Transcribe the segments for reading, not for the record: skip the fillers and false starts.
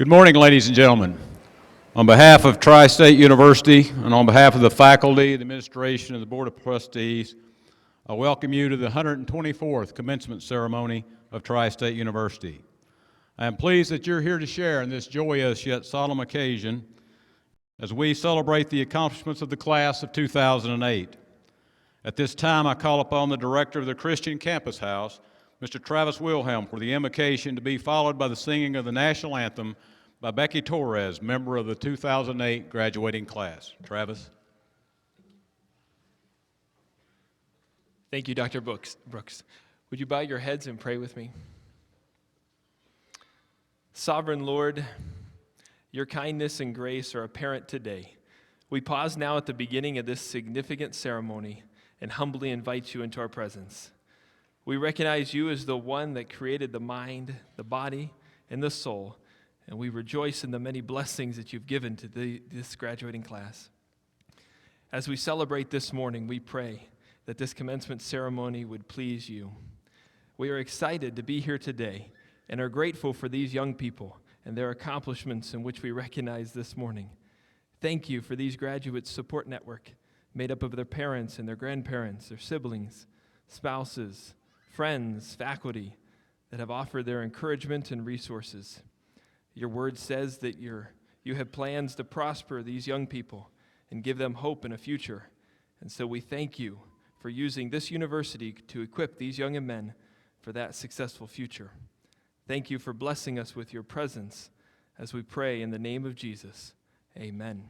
Good morning, ladies and gentlemen. On behalf of Tri-State University and on behalf of the faculty, the administration, and the Board of Trustees, I welcome you to the 124th commencement ceremony of Tri-State University. I am pleased that you're here to share in this joyous yet solemn occasion as we celebrate the accomplishments of the class of 2008. At this time, I call upon the director of the Christian Campus House, Mr. Travis Wilhelm, for the invocation to be followed by the singing of the national anthem by Becky Torres, member of the 2008 graduating class. Travis. Thank you, Dr. Brooks. Would you bow your heads and pray with me? Sovereign Lord, your kindness and grace are apparent today. We pause now at the beginning of this significant ceremony and humbly invite you into our presence. We recognize you as the one that created the mind, the body, and the soul, and we rejoice in the many blessings that you've given to this graduating class. As we celebrate this morning, we pray that this commencement ceremony would please you. We are excited to be here today and are grateful for these young people and their accomplishments in which we recognize this morning. Thank you for these graduate support network made up of their parents and their grandparents, their siblings, spouses, friends, faculty that have offered their encouragement and resources. Your word says that you have plans to prosper these young people and give them hope in a future. And so we thank you for using this university to equip these young men for that successful future. Thank you for blessing us with your presence as we pray in the name of Jesus. Amen.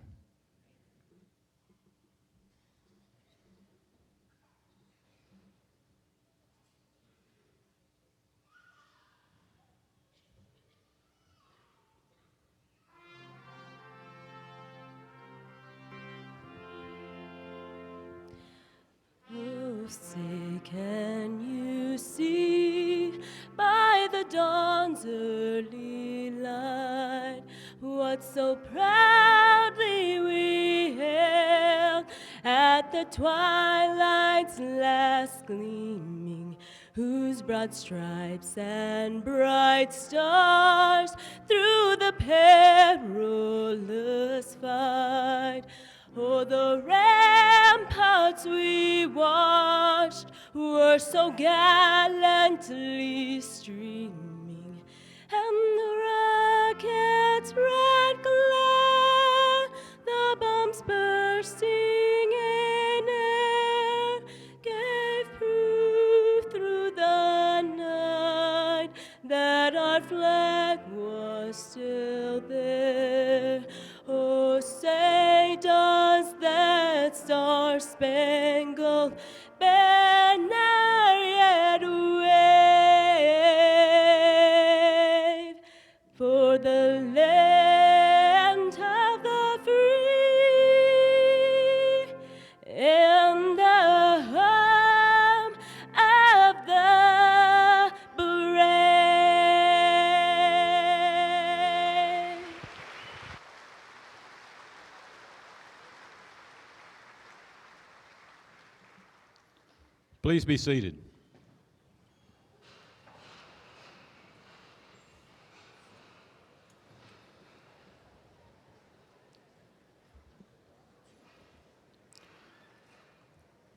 Say, can you see by the dawn's early light what so proudly we hailed at the twilight's last gleaming, whose broad stripes and bright stars through the perilous fight o'er the ramparts we watched were so gallantly streaming, and the rocket's red glare, the bombs bursting in air, gave proof through the night that our flag was still there. Oh, say, does that star-spangled banner yet wave for the land of the free and the home of the brave? Please be seated.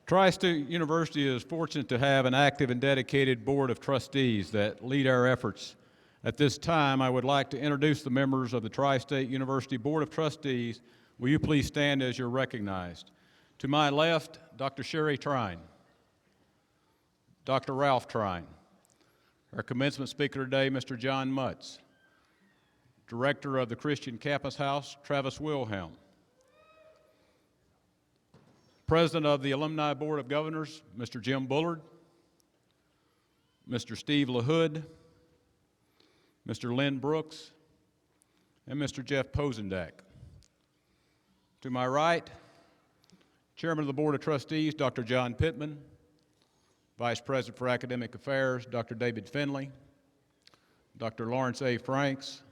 Tri-State University is fortunate to have an active and dedicated board of trustees that lead our efforts. At this time, I would like to introduce the members of the Tri-State University Board of Trustees. Will you please stand as you're recognized? To my left, Dr. Sherry Trine. Dr. Ralph Trine. Our commencement speaker today, Mr. John Mutz. Director of the Christian Campus House, Travis Wilhelm. President of the Alumni Board of Governors, Mr. Jim Bullard. Mr. Steve LaHood. Mr. Lynn Brooks. And Mr. Jeff Posendak. To my right, Chairman of the Board of Trustees, Dr. John Pittman. Vice President for Academic Affairs, Dr. David Finley, Dr. Lawrence A. Franks,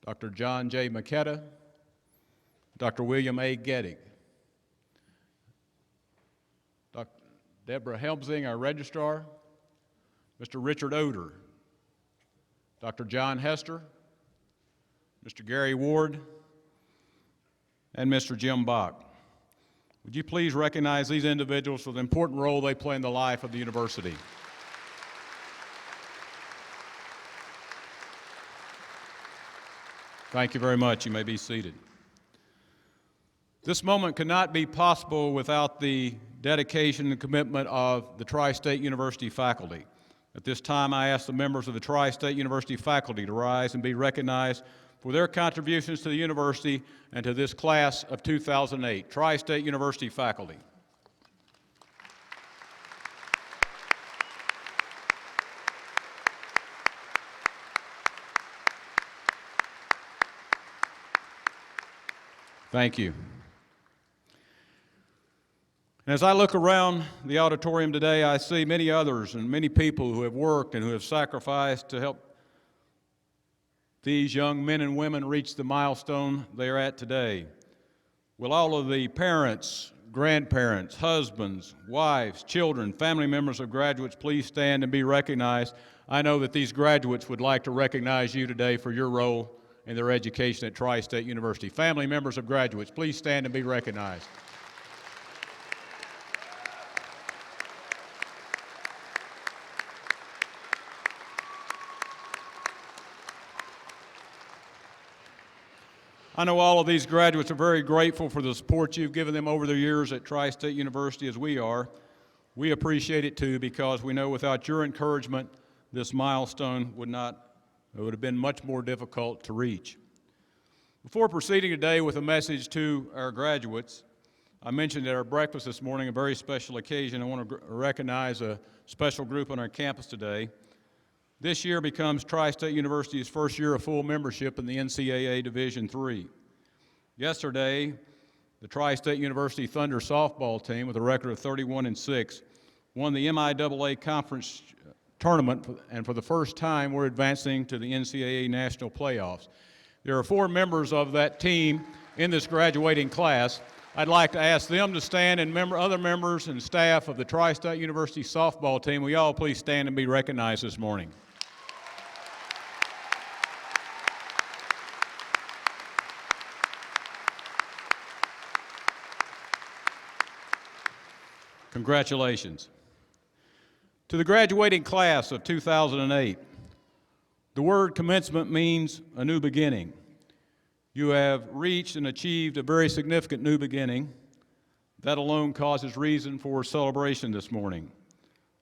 Dr. John J. McKetta, Dr. William A. Gettig, Dr. Deborah Helmsing, our registrar, Mr. Richard Oder, Dr. John Hester, Mr. Gary Ward, and Mr. Jim Bach. Would you please recognize these individuals for the important role they play in the life of the university? Thank you very much. You may be seated. This moment could not be possible without the dedication and commitment of the Tri-State University faculty. At this time, I ask the members of the Tri-State University faculty to rise and be recognized for their contributions to the university and to this class of 2008. Tri-State University faculty. Thank you. And as I look around the auditorium today, I see many others and many people who have worked and who have sacrificed to help these young men and women reach the milestone they are at today. Will all of the parents, grandparents, husbands, wives, children, family members of graduates please stand and be recognized? I know that these graduates would like to recognize you today for your role in their education at Tri-State University. Family members of graduates, please stand and be recognized. I know all of these graduates are very grateful for the support you've given them over their years at Tri-State University, as we are. We appreciate it too, because we know without your encouragement, this milestone would have been much more difficult to reach. Before proceeding today with a message to our graduates, I mentioned at our breakfast this morning a very special occasion. I want to recognize a special group on our campus today. This year becomes Tri-State University's first year of full membership in the NCAA Division III. Yesterday, the Tri-State University Thunder softball team, with a record of 31-6, won the MIAA Conference Tournament, and for the first time, we're advancing to the NCAA National Playoffs. There are 4 members of that team in this graduating class. I'd like to ask them to stand, and other members and staff of the Tri-State University softball team, will you all please stand and be recognized this morning? Congratulations. To the graduating class of 2008, the word commencement means a new beginning. You have reached and achieved a very significant new beginning. That alone causes reason for celebration this morning.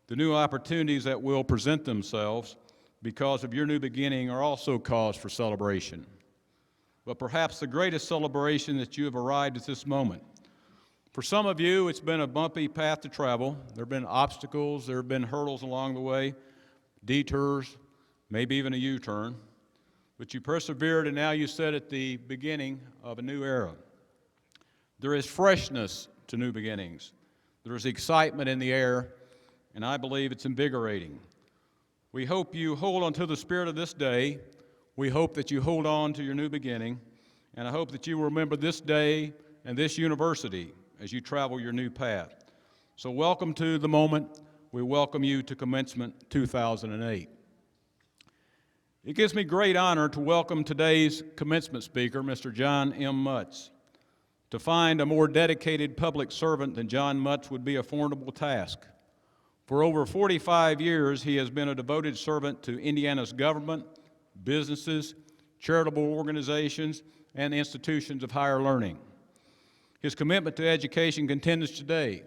The new opportunities that will present themselves because of your new beginning are also cause for celebration. But perhaps the greatest celebration that you have arrived at this moment. For some of you, it's been a bumpy path to travel. There have been obstacles, there have been hurdles along the way, detours, maybe even a U-turn. But you persevered, and now you sit at the beginning of a new era. There is freshness to new beginnings. There is excitement in the air, and I believe it's invigorating. We hope you hold on to the spirit of this day. We hope that you hold on to your new beginning, and I hope that you remember this day and this university as you travel your new path. So welcome to the moment. We welcome you to Commencement 2008. It gives me great honor to welcome today's commencement speaker, Mr. John M. Mutz. To find a more dedicated public servant than John Mutz would be a formidable task. For over 45 years, he has been a devoted servant to Indiana's government, businesses, charitable organizations, and institutions of higher learning. His commitment to education continues today.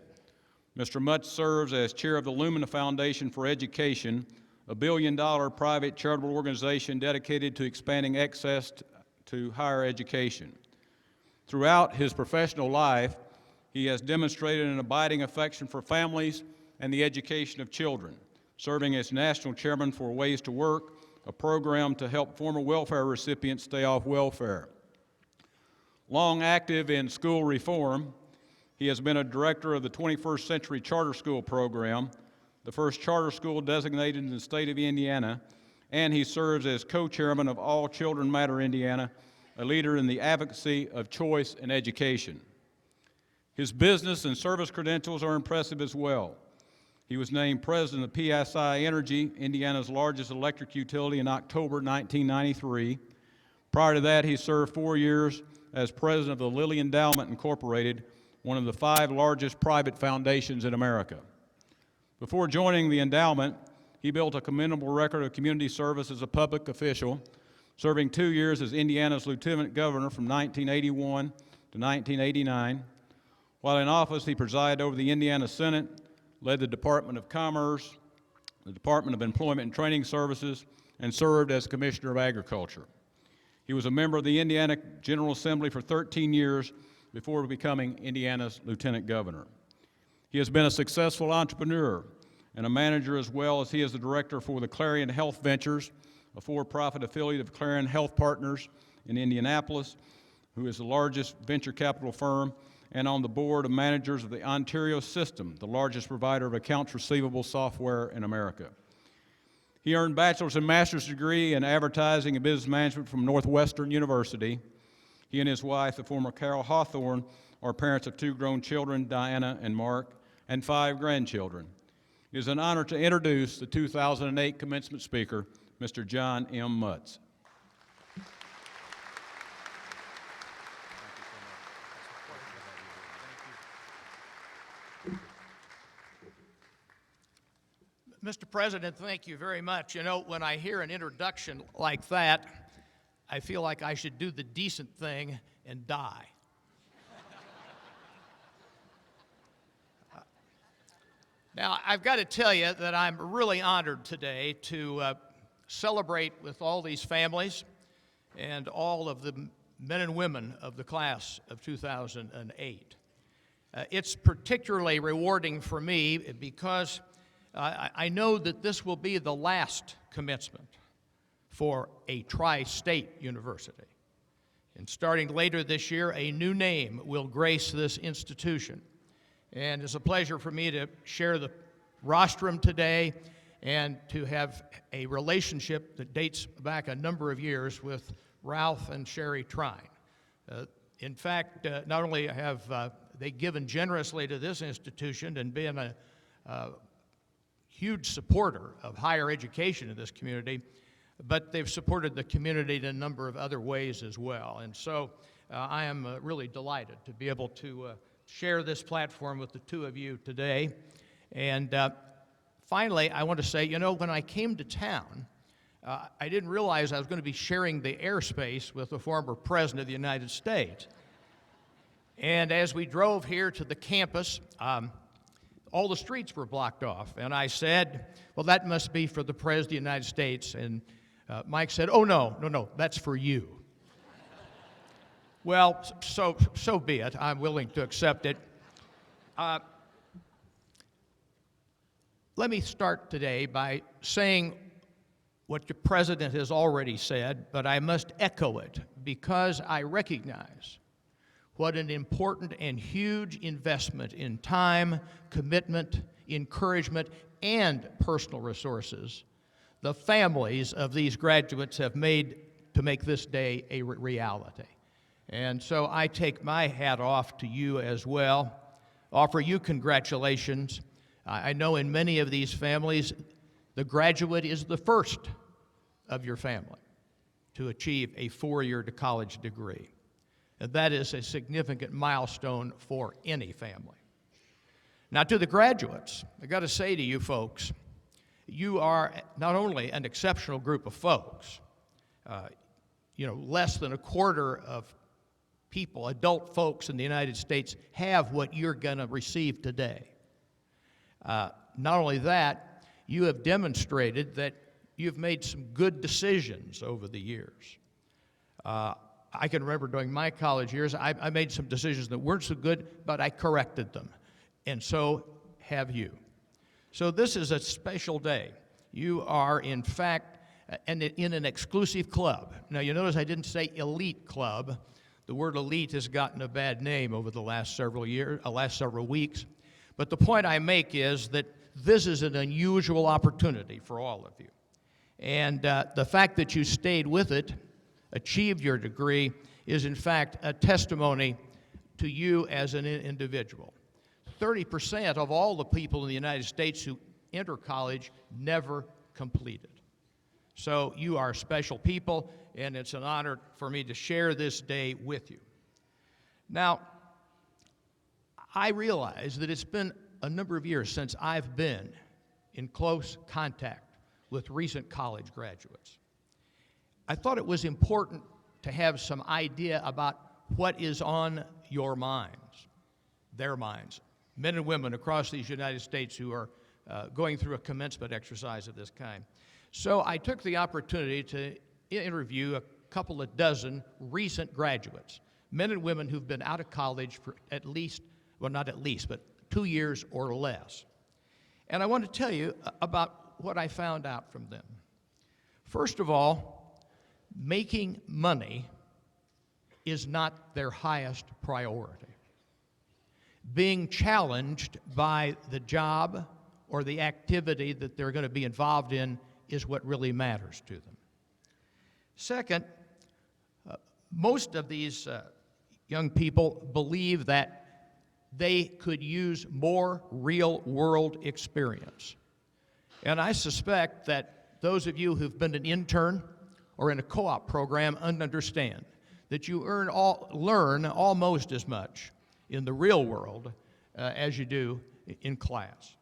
Mr. Mutz serves as chair of the Lumina Foundation for Education, a billion-dollar private charitable organization dedicated to expanding access to higher education. Throughout his professional life, he has demonstrated an abiding affection for families and the education of children, serving as national chairman for Ways to Work, a program to help former welfare recipients stay off welfare. Long active in school reform, he has been a director of the 21st Century Charter School Program, the first charter school designated in the state of Indiana, and he serves as co-chairman of All Children Matter Indiana, a leader in the advocacy of choice in education. His business and service credentials are impressive as well. He was named president of PSI Energy, Indiana's largest electric utility, in October 1993. Prior to that, he served 4 years as president of the Lilly Endowment Incorporated, one of the 5 largest private foundations in America. Before joining the endowment, he built a commendable record of community service as a public official, serving 2 years as Indiana's lieutenant governor from 1981 to 1989. While in office, he presided over the Indiana Senate, led the Department of Commerce, the Department of Employment and Training Services, and served as Commissioner of Agriculture. He was a member of the Indiana General Assembly for 13 years before becoming Indiana's lieutenant governor. He has been a successful entrepreneur and a manager, as well as he is the director for the Clarion Health Ventures, a for-profit affiliate of Clarion Health Partners in Indianapolis, who is the largest venture capital firm, and on the board of managers of the Ontario System, the largest provider of accounts receivable software in America. He earned bachelor's and master's degree in advertising and business management from Northwestern University. He and his wife, the former Carol Hawthorne, are parents of 2 grown children, Diana and Mark, and 5 grandchildren. It is an honor to introduce the 2008 commencement speaker, Mr. John M. Mutz. Mr. President, thank you very much. You know, when I hear an introduction like that, I feel like I should do the decent thing and die. Now, I've got to tell you that I'm really honored today to celebrate with all these families and all of the men and women of the class of 2008. It's particularly rewarding for me because I know that this will be the last commencement for a tri-state university. And starting later this year, a new name will grace this institution. And it's a pleasure for me to share the rostrum today and to have a relationship that dates back a number of years with Ralph and Sherry Trine. In fact, not only have they given generously to this institution and been a huge supporter of higher education in this community, but they've supported the community in a number of other ways as well. And so I am really delighted to be able to share this platform with the 2 of you today. And finally, I want to say, you know, when I came to town, I didn't realize I was going to be sharing the airspace with the former President of the United States. And as we drove here to the campus, all the streets were blocked off. And I said, well, that must be for the President of the United States. And Mike said, oh, no, that's for you. Well, so be it. I'm willing to accept it. Let me start today by saying what the President has already said, but I must echo it because I recognize what an important and huge investment in time, commitment, encouragement, and personal resources the families of these graduates have made to make this day a reality. And so I take my hat off to you as well, offer you congratulations. I know in many of these families, the graduate is the first of your family to achieve a 4-year college degree. And that is a significant milestone for any family. Now, to the graduates, I got to say to you folks, you are not only an exceptional group of folks, less than a quarter of people, adult folks in the United States, have what you're going to receive today. Not only that, you have demonstrated that you've made some good decisions over the years. I can remember during my college years, I made some decisions that weren't so good, but I corrected them. And so have you. So this is a special day. You are, in fact, in an exclusive club. Now, you notice I didn't say elite club. The word elite has gotten a bad name over the last several weeks. But the point I make is that this is an unusual opportunity for all of you. And the fact that you stayed with it, achieved your degree, is in fact a testimony to you as an individual. 30% of all the people in the United States who enter college never completed. So you are special people, and it's an honor for me to share this day with you. Now, I realize that it's been a number of years since I've been in close contact with recent college graduates. I thought it was important to have some idea about what is on your minds, their minds, men and women across these United States who are going through a commencement exercise of this kind. So I took the opportunity to interview a couple of dozen recent graduates, men and women who've been out of college for at least, well, not at least, but 2 years or less. And I want to tell you about what I found out from them. First of all, making money is not their highest priority. Being challenged by the job or the activity that they're going to be involved in is what really matters to them. Second, most of these young people believe that they could use more real-world experience. And I suspect that those of you who've been an intern or in a co-op program understand that you learn almost as much in the real world as you do in class.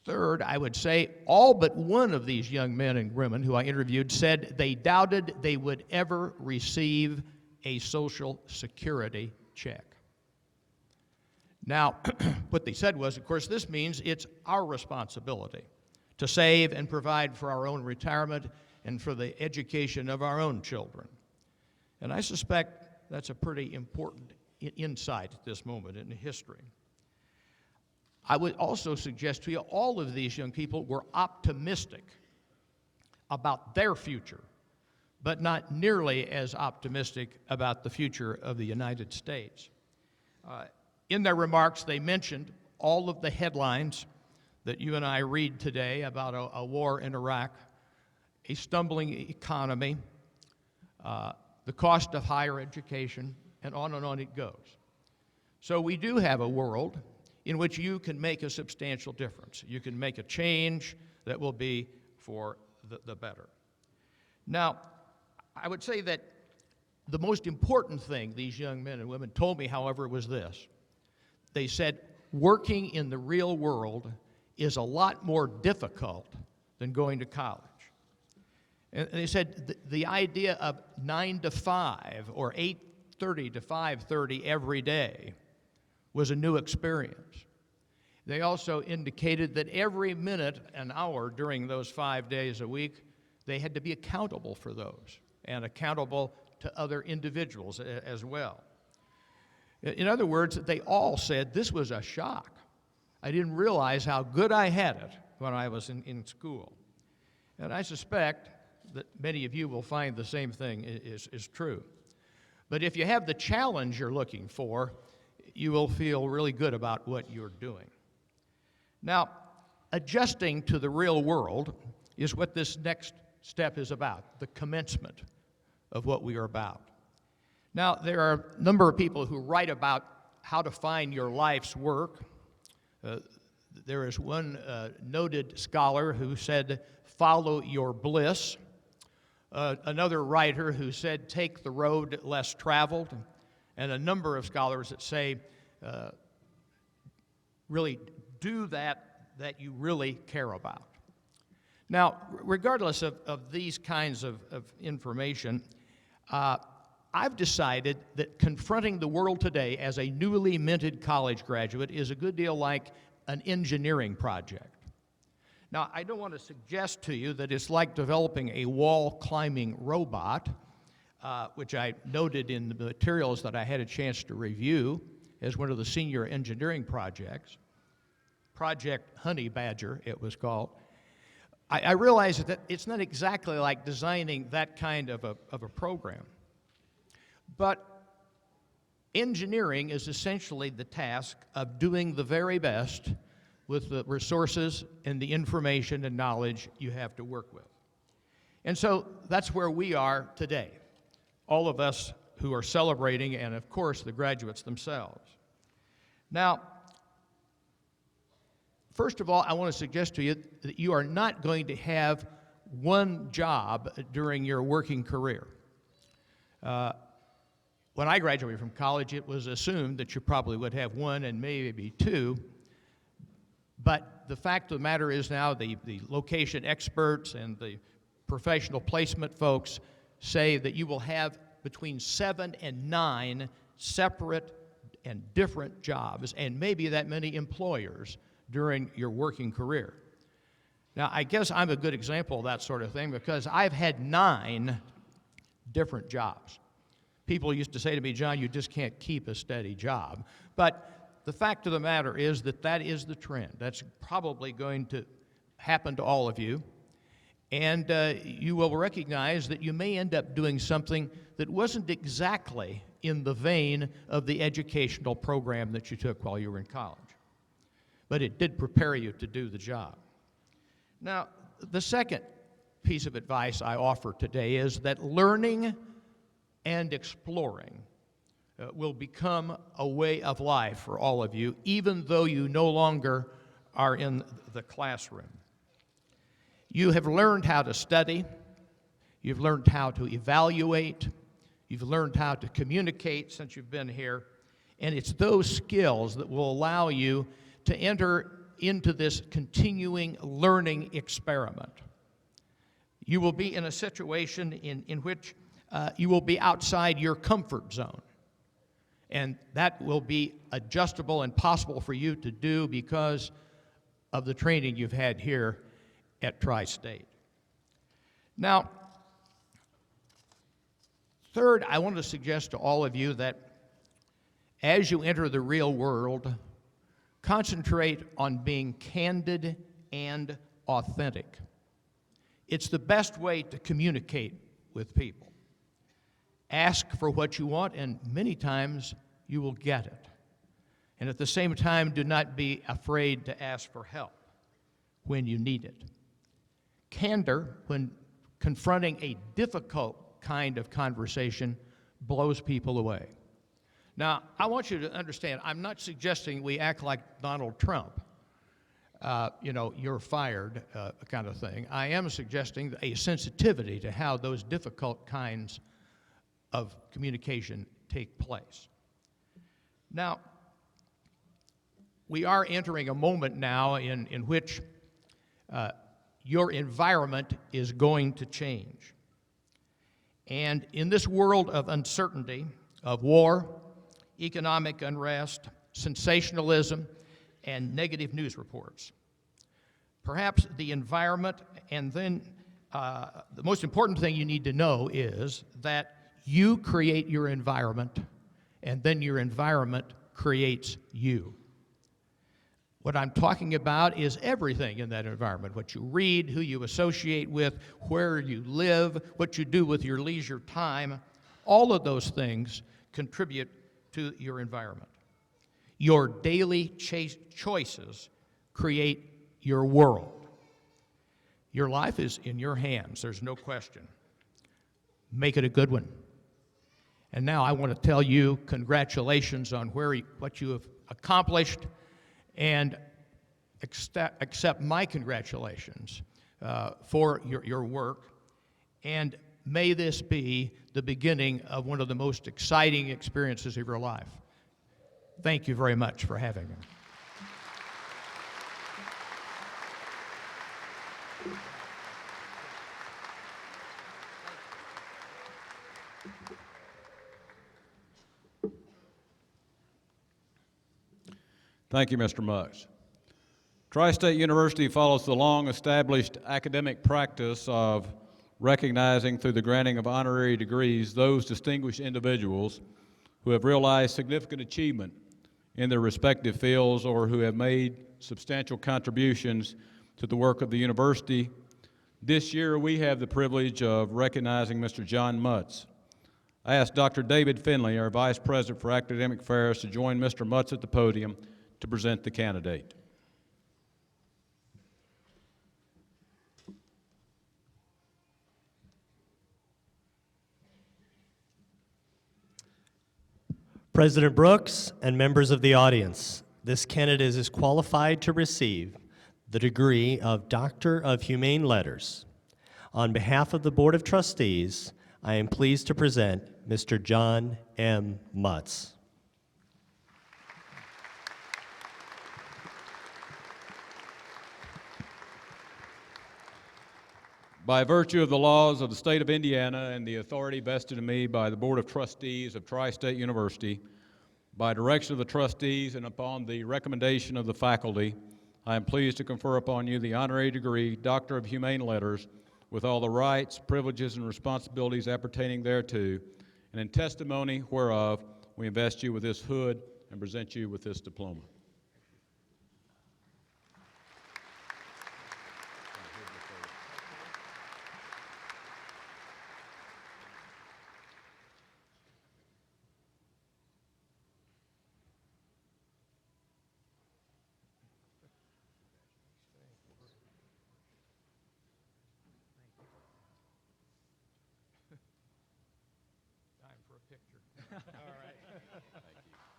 Third, I would say all but one of these young men and women who I interviewed said they doubted they would ever receive a Social Security check. Now, what they said was, of course, this means it's our responsibility to save and provide for our own retirement and for the education of our own children. And I suspect that's a pretty important insight at this moment in history. I would also suggest to you all of these young people were optimistic about their future, but not nearly as optimistic about the future of the United States. In their remarks, they mentioned all of the headlines that you and I read today about a war in Iraq, a stumbling economy, the cost of higher education, and on it goes. So we do have a world in which you can make a substantial difference. You can make a change that will be for the better. Now, I would say that the most important thing these young men and women told me, however, was this. They said, working in the real world is a lot more difficult than going to college. And they said the idea of 9 to 5 or 8:30 to 5:30 every day was a new experience. They also indicated that every minute and hour during those 5 days a week, they had to be accountable for those and accountable to other individuals as well. In other words, they all said this was a shock. I didn't realize how good I had it when I was in school. And I suspect that many of you will find the same thing is true. But if you have the challenge you're looking for, you will feel really good about what you're doing. Now, adjusting to the real world is what this next step is about, the commencement of what we are about. Now, there are a number of people who write about how to find your life's work. There is one noted scholar who said, follow your bliss. Another writer who said, take the road less traveled. And a number of scholars that say, really do that you really care about. Now, regardless of these kinds of information, I've decided that confronting the world today as a newly minted college graduate is a good deal like an engineering project. Now, I don't want to suggest to you that it's like developing a wall-climbing robot, which I noted in the materials that I had a chance to review as one of the senior engineering projects. Project Honey Badger, it was called. I realized that it's not exactly like designing that kind of a program. But engineering is essentially the task of doing the very best with the resources and the information and knowledge you have to work with. And so that's where we are today, all of us who are celebrating, and of course the graduates themselves. Now, first of all, I want to suggest to you that you are not going to have one job during your working career. When I graduated from college, it was assumed that you probably would have one and maybe two. But the fact of the matter is now the location experts and the professional placement folks say that you will have between 7 and 9 separate and different jobs, and maybe that many employers during your working career. Now, I guess I'm a good example of that sort of thing because I've had 9 different jobs. People used to say to me, John, you just can't keep a steady job. But the fact of the matter is that that is the trend. That's probably going to happen to all of you. And you will recognize that you may end up doing something that wasn't exactly in the vein of the educational program that you took while you were in college. But it did prepare you to do the job. Now, the second piece of advice I offer today is that learning and exploring will become a way of life for all of you, even though you no longer are in the classroom. You have learned how to study, you've learned how to evaluate, you've learned how to communicate since you've been here, and it's those skills that will allow you to enter into this continuing learning experiment. You will be in a situation in which you will be outside your comfort zone. And that will be adjustable and possible for you to do because of the training you've had here at Tri-State. Now, third, I want to suggest to all of you that as you enter the real world, concentrate on being candid and authentic. It's the best way to communicate with people. Ask for what you want, and many times you will get it. And at the same time, do not be afraid to ask for help when you need it. Candor, when confronting a difficult kind of conversation, blows people away. Now, I want you to understand, I'm not suggesting we act like Donald Trump, you're fired kind of thing. I am suggesting a sensitivity to how those difficult kinds of communication take place. Now, we are entering a moment now in which your environment is going to change. And in this world of uncertainty, of war, economic unrest, sensationalism, and negative news reports, perhaps the environment, and then the most important thing you need to know is that you create your environment, and then your environment creates you. What I'm talking about is everything in that environment: what you read, who you associate with, where you live, what you do with your leisure time. All of those things contribute to your environment. Your daily choices create your world. Your life is in your hands, there's no question. Make it a good one. And now I want to tell you congratulations on what you have accomplished, and accept my congratulations for your work. And may this be the beginning of one of the most exciting experiences of your life. Thank you very much for having me. Thank you, Mr. Mutz. Tri-State University follows the long-established academic practice of recognizing through the granting of honorary degrees those distinguished individuals who have realized significant achievement in their respective fields or who have made substantial contributions to the work of the university. This year, we have the privilege of recognizing Mr. John Mutz. I asked Dr. David Finley, our Vice President for Academic Affairs, to join Mr. Mutz at the podium to present the candidate. President Brooks and members of the audience, this candidate is qualified to receive the degree of Doctor of Humane Letters. On behalf of the Board of Trustees, I am pleased to present Mr. John M. Mutz. By virtue of the laws of the state of Indiana and the authority vested in me by the Board of Trustees of Tri-State University, by direction of the trustees and upon the recommendation of the faculty, I am pleased to confer upon you the honorary degree, Doctor of Humane Letters, with all the rights, privileges, and responsibilities appertaining thereto, and in testimony whereof, we invest you with this hood and present you with this diploma. Time for a picture. All right.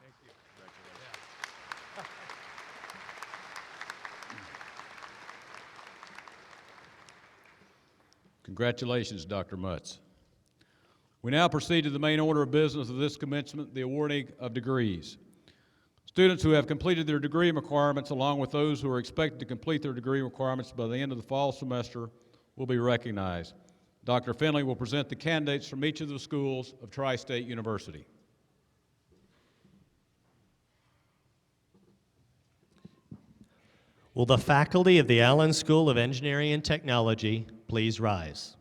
Thank you. Congratulations, Dr. Mutz. We now proceed to the main order of business of this commencement, the awarding of degrees. Students who have completed their degree requirements, along with those who are expected to complete their degree requirements by the end of the fall semester, will be recognized. Dr. Finley will present the candidates from each of the schools of Tri-State University. Will the faculty of the Allen School of Engineering and Technology please rise?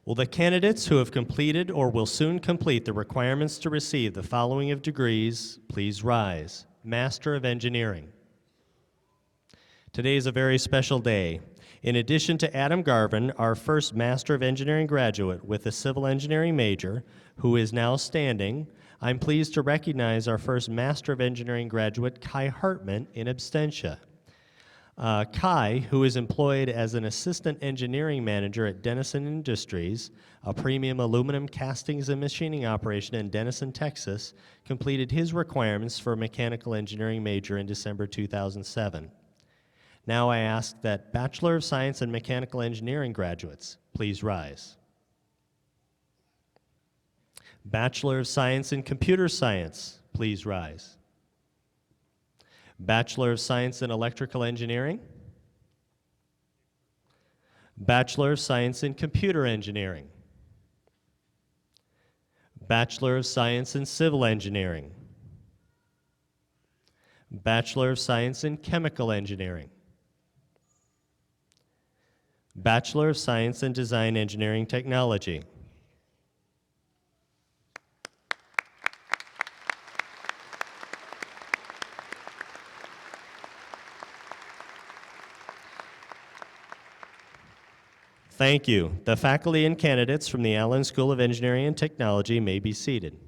Will the candidates who have completed or will soon complete the requirements to receive the following of degrees please rise? Master of Engineering. Today is a very special day. In addition to Adam Garvin, our first Master of Engineering graduate with a civil engineering major, who is now standing, I'm pleased to recognize our first Master of Engineering graduate, Kai Hartman, in absentia. Kai, who is employed as an assistant engineering manager at Denison Industries, a premium aluminum castings and machining operation in Denison, Texas, completed his requirements for a mechanical engineering major in December 2007. Now I ask that Bachelor of Science in Mechanical Engineering graduates please rise. Bachelor of Science in Computer Science, please rise. Bachelor of Science in Electrical Engineering. Bachelor of Science in Computer Engineering. Bachelor of Science in Civil Engineering. Bachelor of Science in Chemical Engineering. Bachelor of Science in Design Engineering Technology. Thank you. The faculty and candidates from the Allen School of Engineering and Technology may be seated.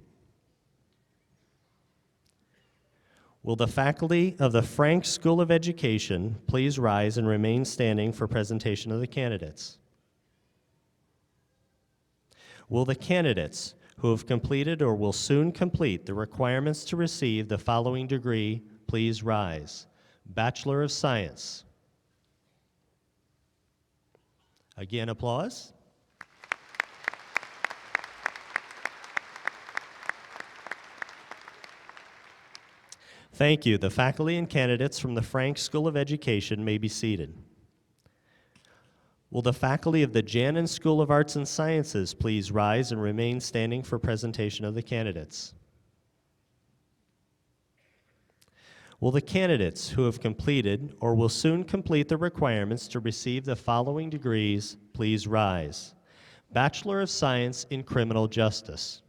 Will the faculty of the Frank School of Education please rise and remain standing for presentation of the candidates? Will the candidates who have completed or will soon complete the requirements to receive the following degree please rise? Bachelor of Science. Again, applause. Thank you. The faculty and candidates from the Frank School of Education may be seated. Will the faculty of the Jannon School of Arts and Sciences please rise and remain standing for presentation of the candidates? Will the candidates who have completed or will soon complete the requirements to receive the following degrees please rise? Bachelor of Science in Criminal Justice.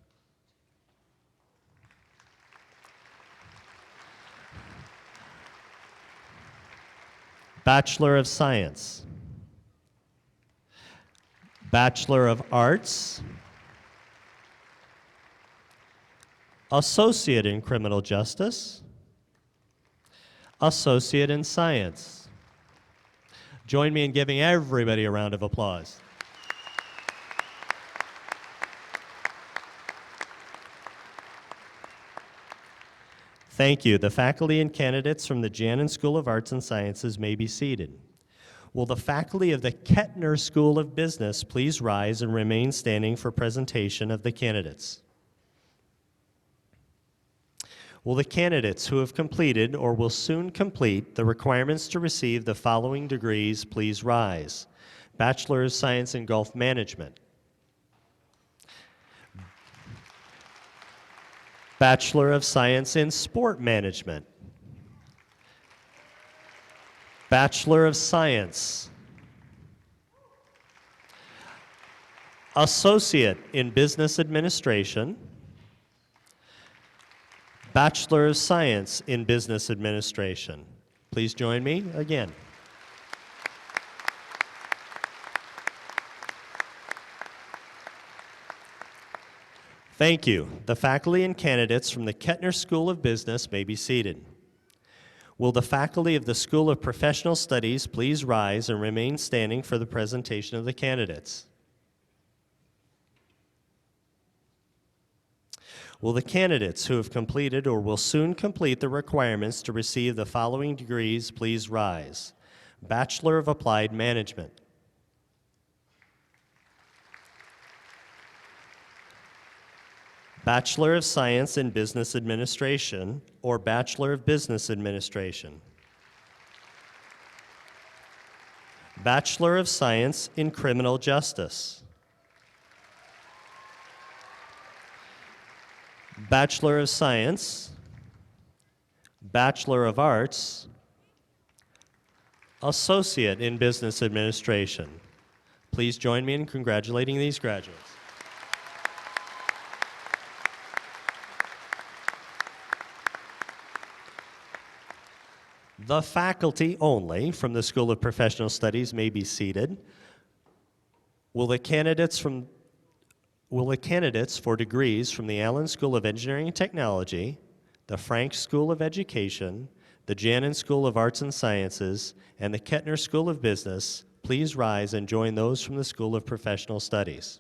Bachelor of Science. Bachelor of Arts. Associate in Criminal Justice. Associate in Science. Join me in giving everybody a round of applause. Thank you. The faculty and candidates from the Jannon School of Arts and Sciences may be seated. Will the faculty of the Kettner School of Business please rise and remain standing for presentation of the candidates? Will the candidates who have completed or will soon complete the requirements to receive the following degrees please rise? Bachelor of Science in Golf Management, Bachelor of Science in Sport Management, Bachelor of Science, Associate in Business Administration, Bachelor of Science in Business Administration. Please join me again. Thank you. The faculty and candidates from the Kettner School of Business may be seated. Will the faculty of the School of Professional Studies please rise and remain standing for the presentation of the candidates? Will the candidates who have completed or will soon complete the requirements to receive the following degrees please rise? Bachelor of Applied Management, Bachelor of Science in Business Administration or Bachelor of Business Administration, Bachelor of Science in Criminal Justice, Bachelor of Science, Bachelor of Arts, Associate in Business Administration. Please join me in congratulating these graduates. The faculty only from the School of Professional Studies may be seated. Will the candidates for degrees from the Allen School of Engineering and Technology, the Frank School of Education, the Jannon School of Arts and Sciences, and the Kettner School of Business please rise and join those from the School of Professional Studies?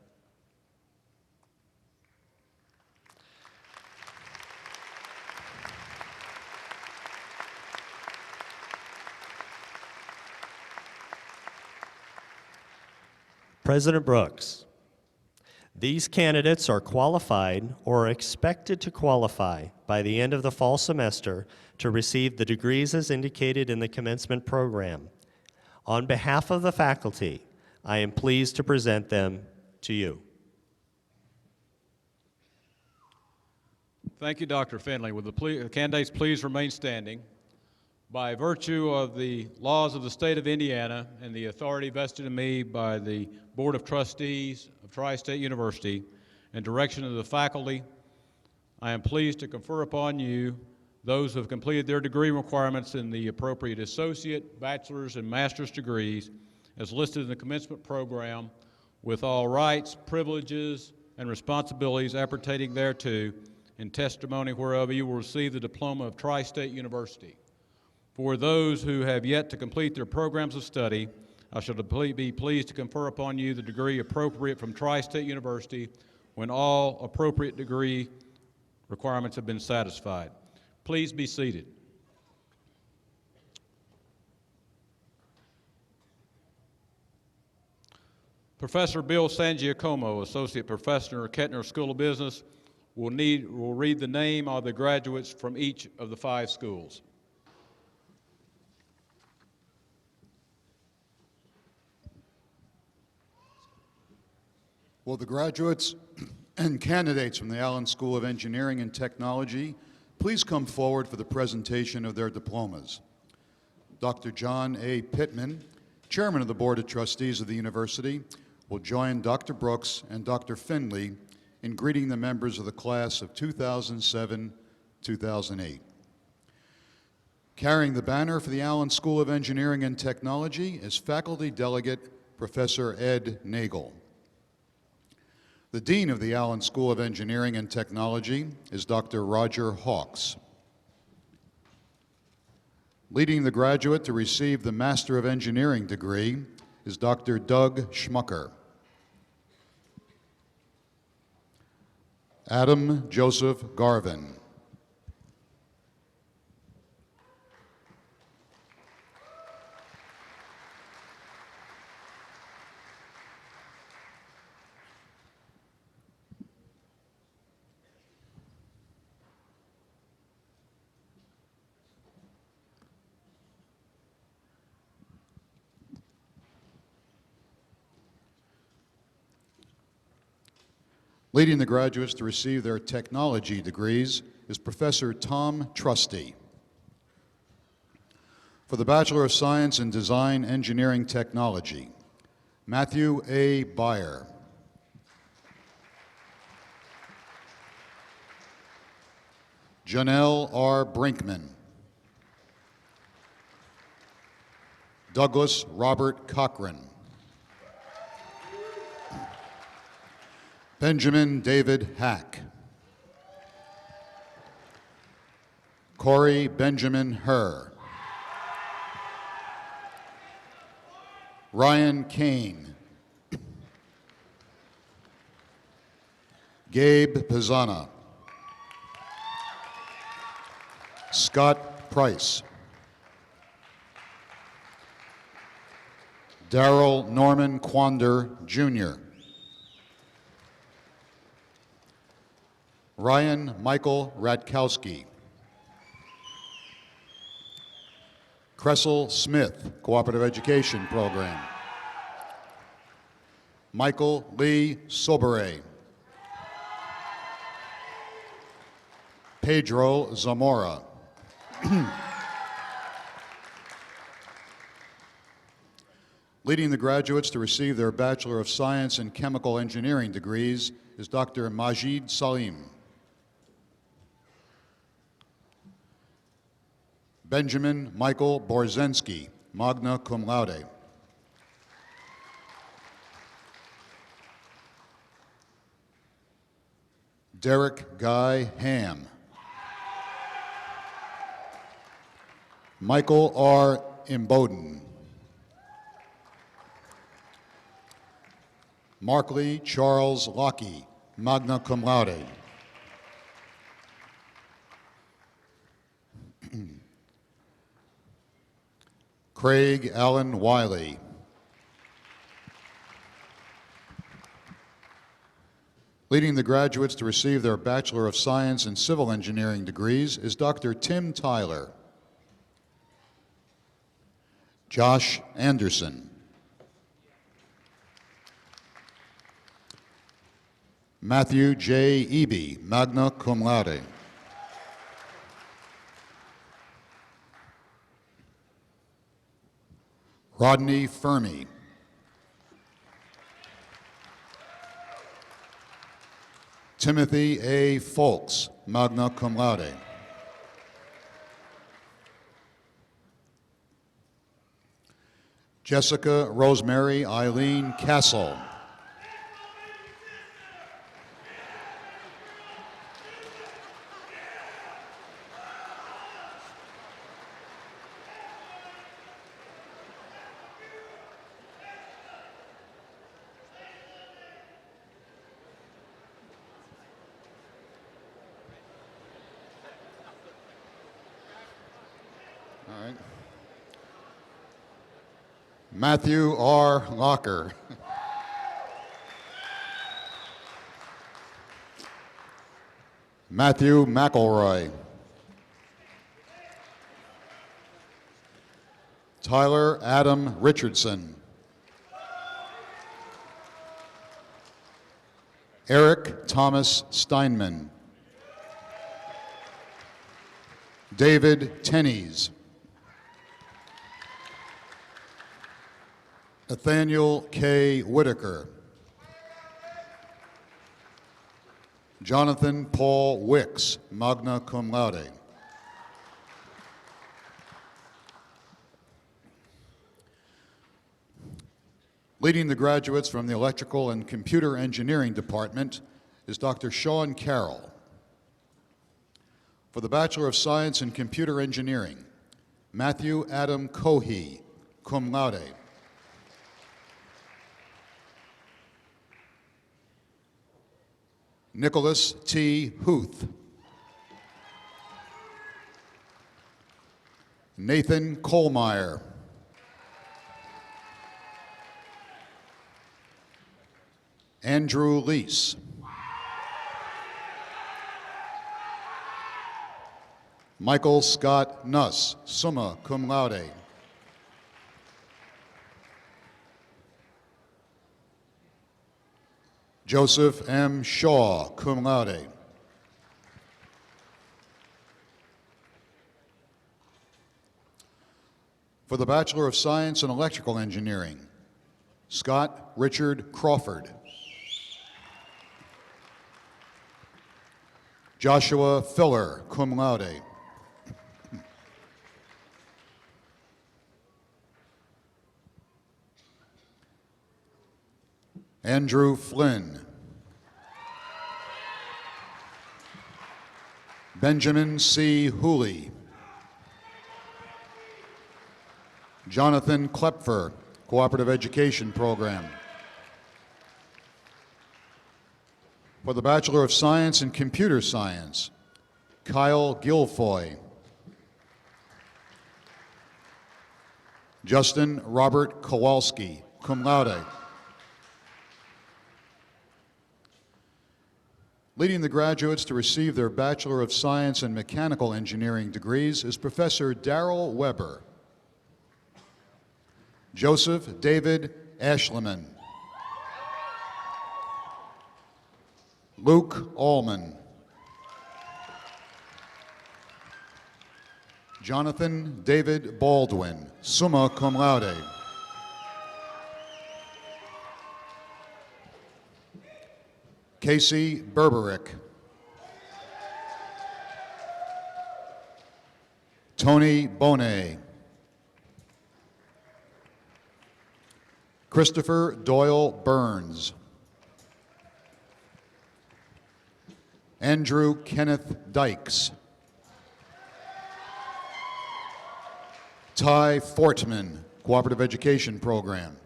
President Brooks, these candidates are qualified or are expected to qualify by the end of the fall semester to receive the degrees as indicated in the commencement program. On behalf of the faculty, I am pleased to present them to you. Thank you, Dr. Finley. Will the candidates please remain standing? By virtue of the laws of the state of Indiana and the authority vested in me by the Board of Trustees of Tri-State University and direction of the faculty, I am pleased to confer upon you those who have completed their degree requirements in the appropriate associate, bachelor's, and master's degrees as listed in the commencement program with all rights, privileges, and responsibilities appertaining thereto, in testimony whereof you will receive the diploma of Tri-State University. For those who have yet to complete their programs of study, I shall be pleased to confer upon you the degree appropriate from Tri-State University when all appropriate degree requirements have been satisfied. Please be seated. Professor Bill Sangiacomo, Associate Professor at Kettner School of Business, will read the name of the graduates from each of the 5 schools. Will the graduates and candidates from the Allen School of Engineering and Technology please come forward for the presentation of their diplomas? Dr. John A. Pittman, Chairman of the Board of Trustees of the University, will join Dr. Brooks and Dr. Finley in greeting the members of the class of 2007-2008. Carrying the banner for the Allen School of Engineering and Technology is faculty delegate Professor Ed Nagel. The Dean of the Allen School of Engineering and Technology is Dr. Roger Hawks. Leading the graduate to receive the Master of Engineering degree is Dr. Doug Schmucker. Adam Joseph Garvin. Leading the graduates to receive their technology degrees is Professor Tom Trusty. For the Bachelor of Science in Design Engineering Technology, Matthew A. Byer. Janelle R. Brinkman. Douglas Robert Cochran. Benjamin David Hack. Corey Benjamin Herr. Ryan Kane. Gabe Pizzana. Scott Price. Darrell Norman Quander, Jr. Ryan Michael Radkowski. Cressel Smith, Cooperative Education Program. Michael Lee Sobere. Pedro Zamora. Leading the graduates to receive their Bachelor of Science in Chemical Engineering degrees is Dr. Majid Salim. Benjamin Michael Borzensky, magna cum laude. Derek Guy Ham. Michael R. Imboden. Markley Charles Lockey, magna cum laude. Craig Allen Wiley. Leading the graduates to receive their Bachelor of Science in Civil Engineering degrees is Dr. Tim Tyler. Josh Anderson. Matthew J. Eby, magna cum laude. Rodney Fermi. Timothy A. Folks, magna cum laude. Jessica Rosemary Eileen Castle. All right. Matthew R. Locker. Matthew McElroy. Tyler Adam Richardson. Eric Thomas Steinman. David Tennys. Nathaniel K. Whitaker. Jonathan Paul Wicks, magna cum laude. Leading the graduates from the Electrical and Computer Engineering Department is Dr. Sean Carroll. For the Bachelor of Science in Computer Engineering, Matthew Adam Cohey, cum laude. Nicholas T. Huth. Nathan Kohlmeyer. Andrew Lease. Michael Scott Nuss, summa cum laude. Joseph M. Shaw, cum laude. For the Bachelor of Science in Electrical Engineering, Scott Richard Crawford. Joshua Filler, cum laude. Andrew Flynn. Benjamin C. Hooley. Jonathan Klepfer, Cooperative Education Program. For the Bachelor of Science in Computer Science, Kyle Guilfoy. Justin Robert Kowalski, cum laude. Leading the graduates to receive their Bachelor of Science in Mechanical Engineering degrees is Professor Darrell Weber. Joseph David Ashleman. Luke Allman. Jonathan David Baldwin, summa cum laude. Casey Berberick. Tony Bonet. Christopher Doyle Burns. Andrew Kenneth Dykes. Ty Fortman, Cooperative Education Program.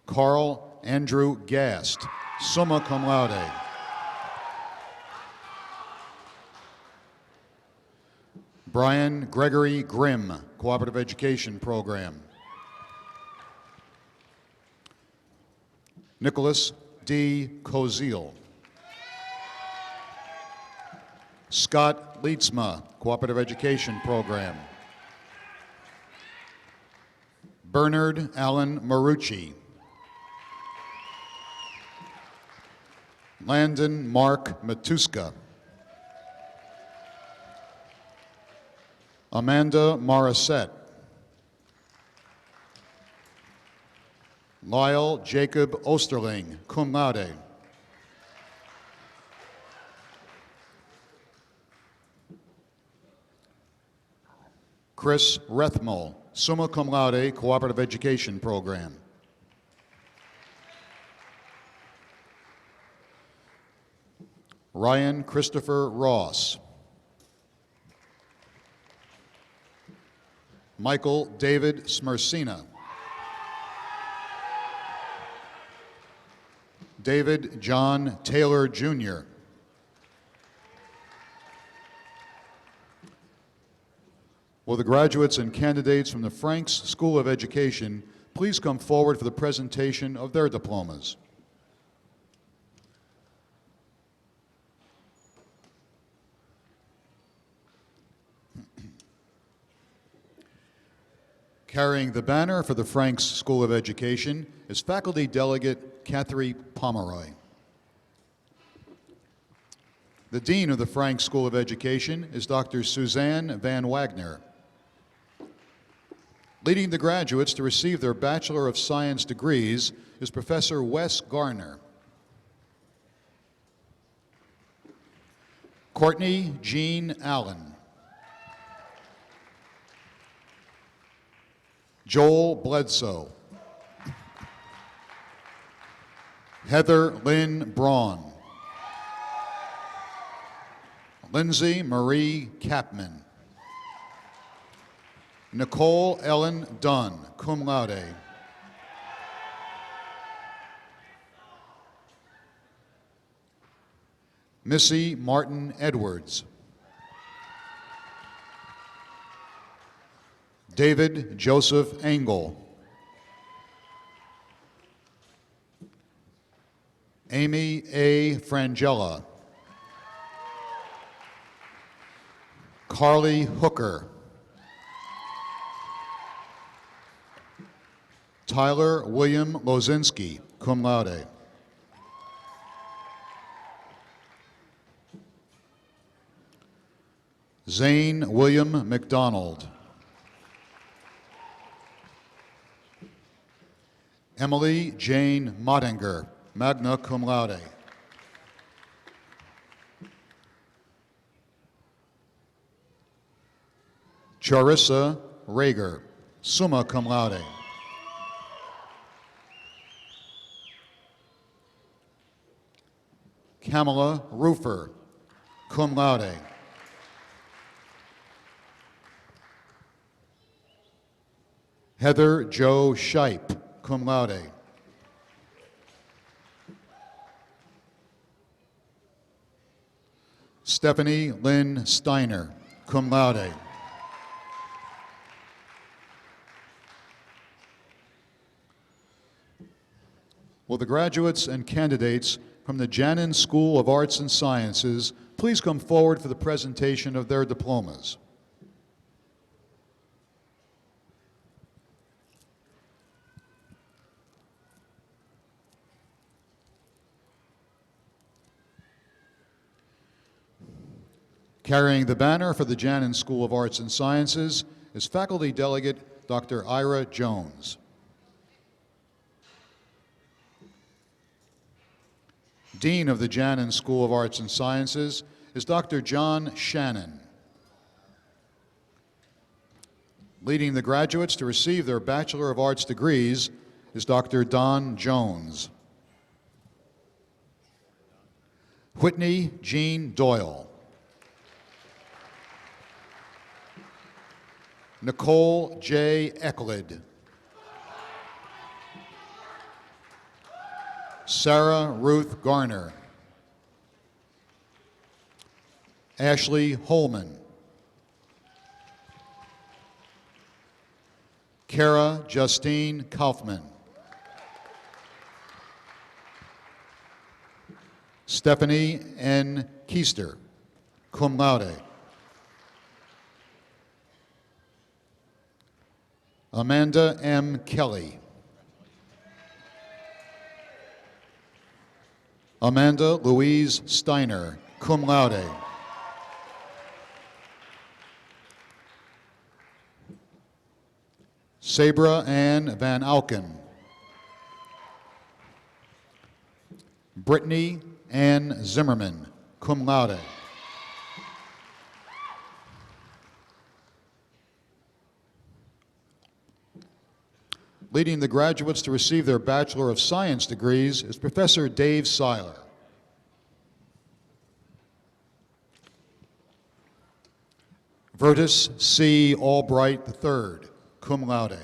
Carl Andrew Gast, summa cum laude. Brian Gregory Grimm, Cooperative Education Program. Nicholas D. Koziel. Scott Lietzma, Cooperative Education Program. Bernard Allen Marucci. Landon Mark Matuska. Amanda Morissette. Lyle Jacob Osterling, cum laude. Chris Rethmel, summa cum laude, Cooperative Education Program. Ryan Christopher Ross. Michael David Smersina. David John Taylor, Jr. Will the graduates and candidates from the Franks School of Education please come forward for the presentation of their diplomas? Carrying the banner for the Franks School of Education is faculty delegate Catherine Pomeroy. The Dean of the Franks School of Education is Dr. Suzanne Van Wagner. Leading the graduates to receive their Bachelor of Science degrees is Professor Wes Garner. Courtney Jean Allen. Joel Bledsoe. Heather Lynn Braun. Lindsay Marie Capman. Nicole Ellen Dunn, cum laude. Missy Martin Edwards. David Joseph Engel. Amy A. Frangella. Carly Hooker. Tyler William Lozinski, cum laude. Zane William McDonald. Emily Jane Mottinger, magna cum laude. Charissa Rager, summa cum laude. Kamala Rufer, cum laude. Heather Jo Shipe, cum laude. Stephanie Lynn Steiner, cum laude. Will the graduates and candidates from the Janin School of Arts and Sciences please come forward for the presentation of their diplomas? Carrying the banner for the Janin School of Arts and Sciences is faculty delegate Dr. Ira Jones. Dean of the Janin School of Arts and Sciences is Dr. John Shannon. Leading the graduates to receive their Bachelor of Arts degrees is Dr. Don Jones. Whitney Jean Doyle. Nicole J. Eklid. Sarah Ruth Garner. Ashley Holman. Kara Justine Kaufman. Stephanie N. Keister, cum laude. Amanda M. Kelly. Amanda Louise Steiner, cum laude. Sabra Ann Van Auken. Brittany Ann Zimmerman, cum laude. Leading the graduates to receive their Bachelor of Science degrees is Professor Dave Seiler. Vertus C. Albright III, cum laude.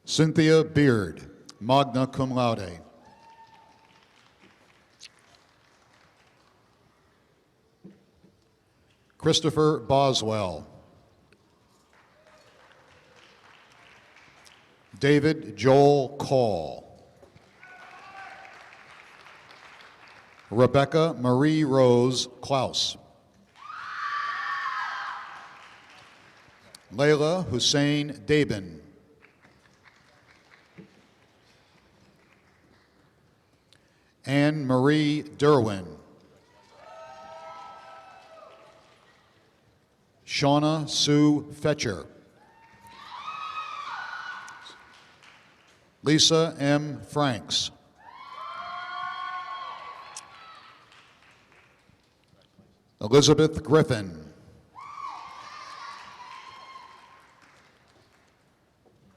Cynthia Beard, magna cum laude. Christopher Boswell. David Joel Call. Rebecca Marie Rose Klaus. Layla Hussein Dabin. Anne Marie Derwin. Shauna Sue Fetcher. Lisa M. Franks. Elizabeth Griffin.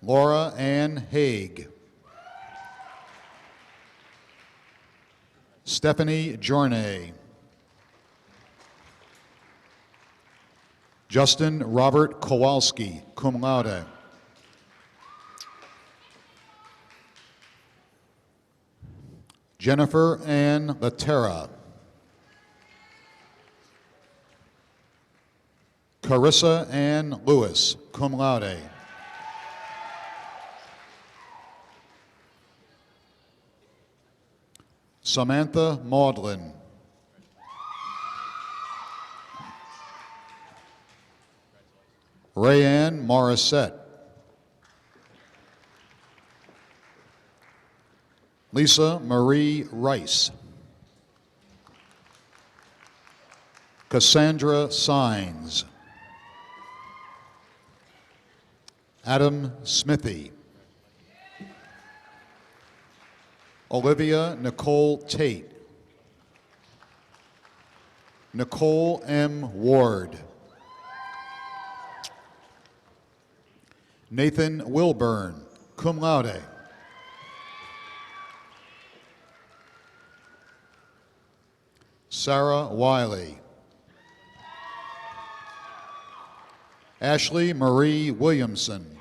Laura Ann Haig. Stephanie Journay. Justin Robert Kowalski, cum laude. Jennifer Ann Latera. Carissa Ann Lewis, cum laude. Samantha Maudlin. Rayanne Morissette. Lisa Marie Rice. Cassandra Sines. Adam Smithy. Olivia Nicole Tate. Nicole M. Ward. Nathan Wilburn, cum laude. Sarah Wiley. Ashley Marie Williamson.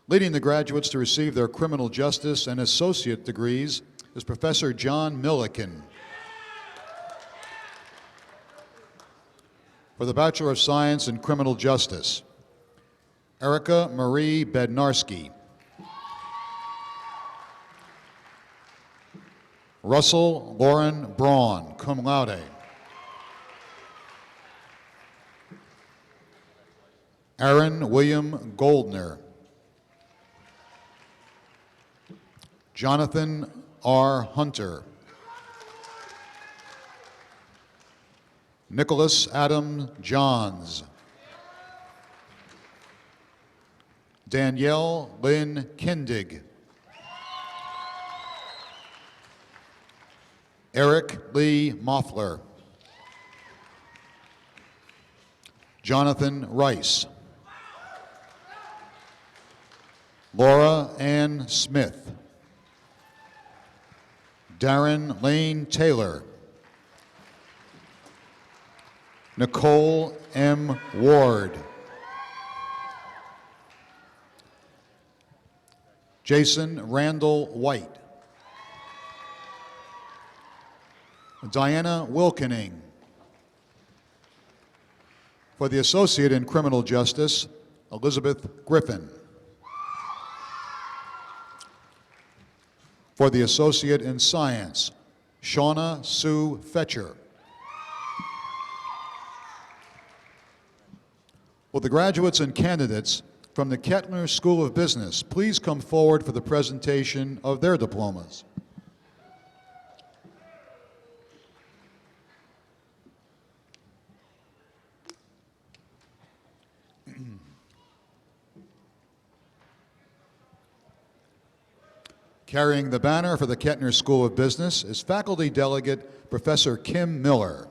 Leading the graduates to receive their criminal justice and associate degrees is Professor John Milliken. For the Bachelor of Science in Criminal Justice, Erica Marie Bednarski. Russell Lauren Braun, cum laude. Aaron William Goldner. Jonathan R. Hunter. Nicholas Adam Johns. Danielle Lynn Kindig. Eric Lee Moffler. Jonathan Rice. Laura Ann Smith. Darren Lane Taylor. Nicole M. Ward. Jason Randall White. Diana Wilkening. For the Associate in Criminal Justice, Elizabeth Griffin. For the Associate in Science, Shauna Sue Fetcher. Will the graduates and candidates from the Kettner School of Business please come forward for the presentation of their diplomas? Carrying the banner for the Kettner School of Business is faculty delegate Professor Kim Miller.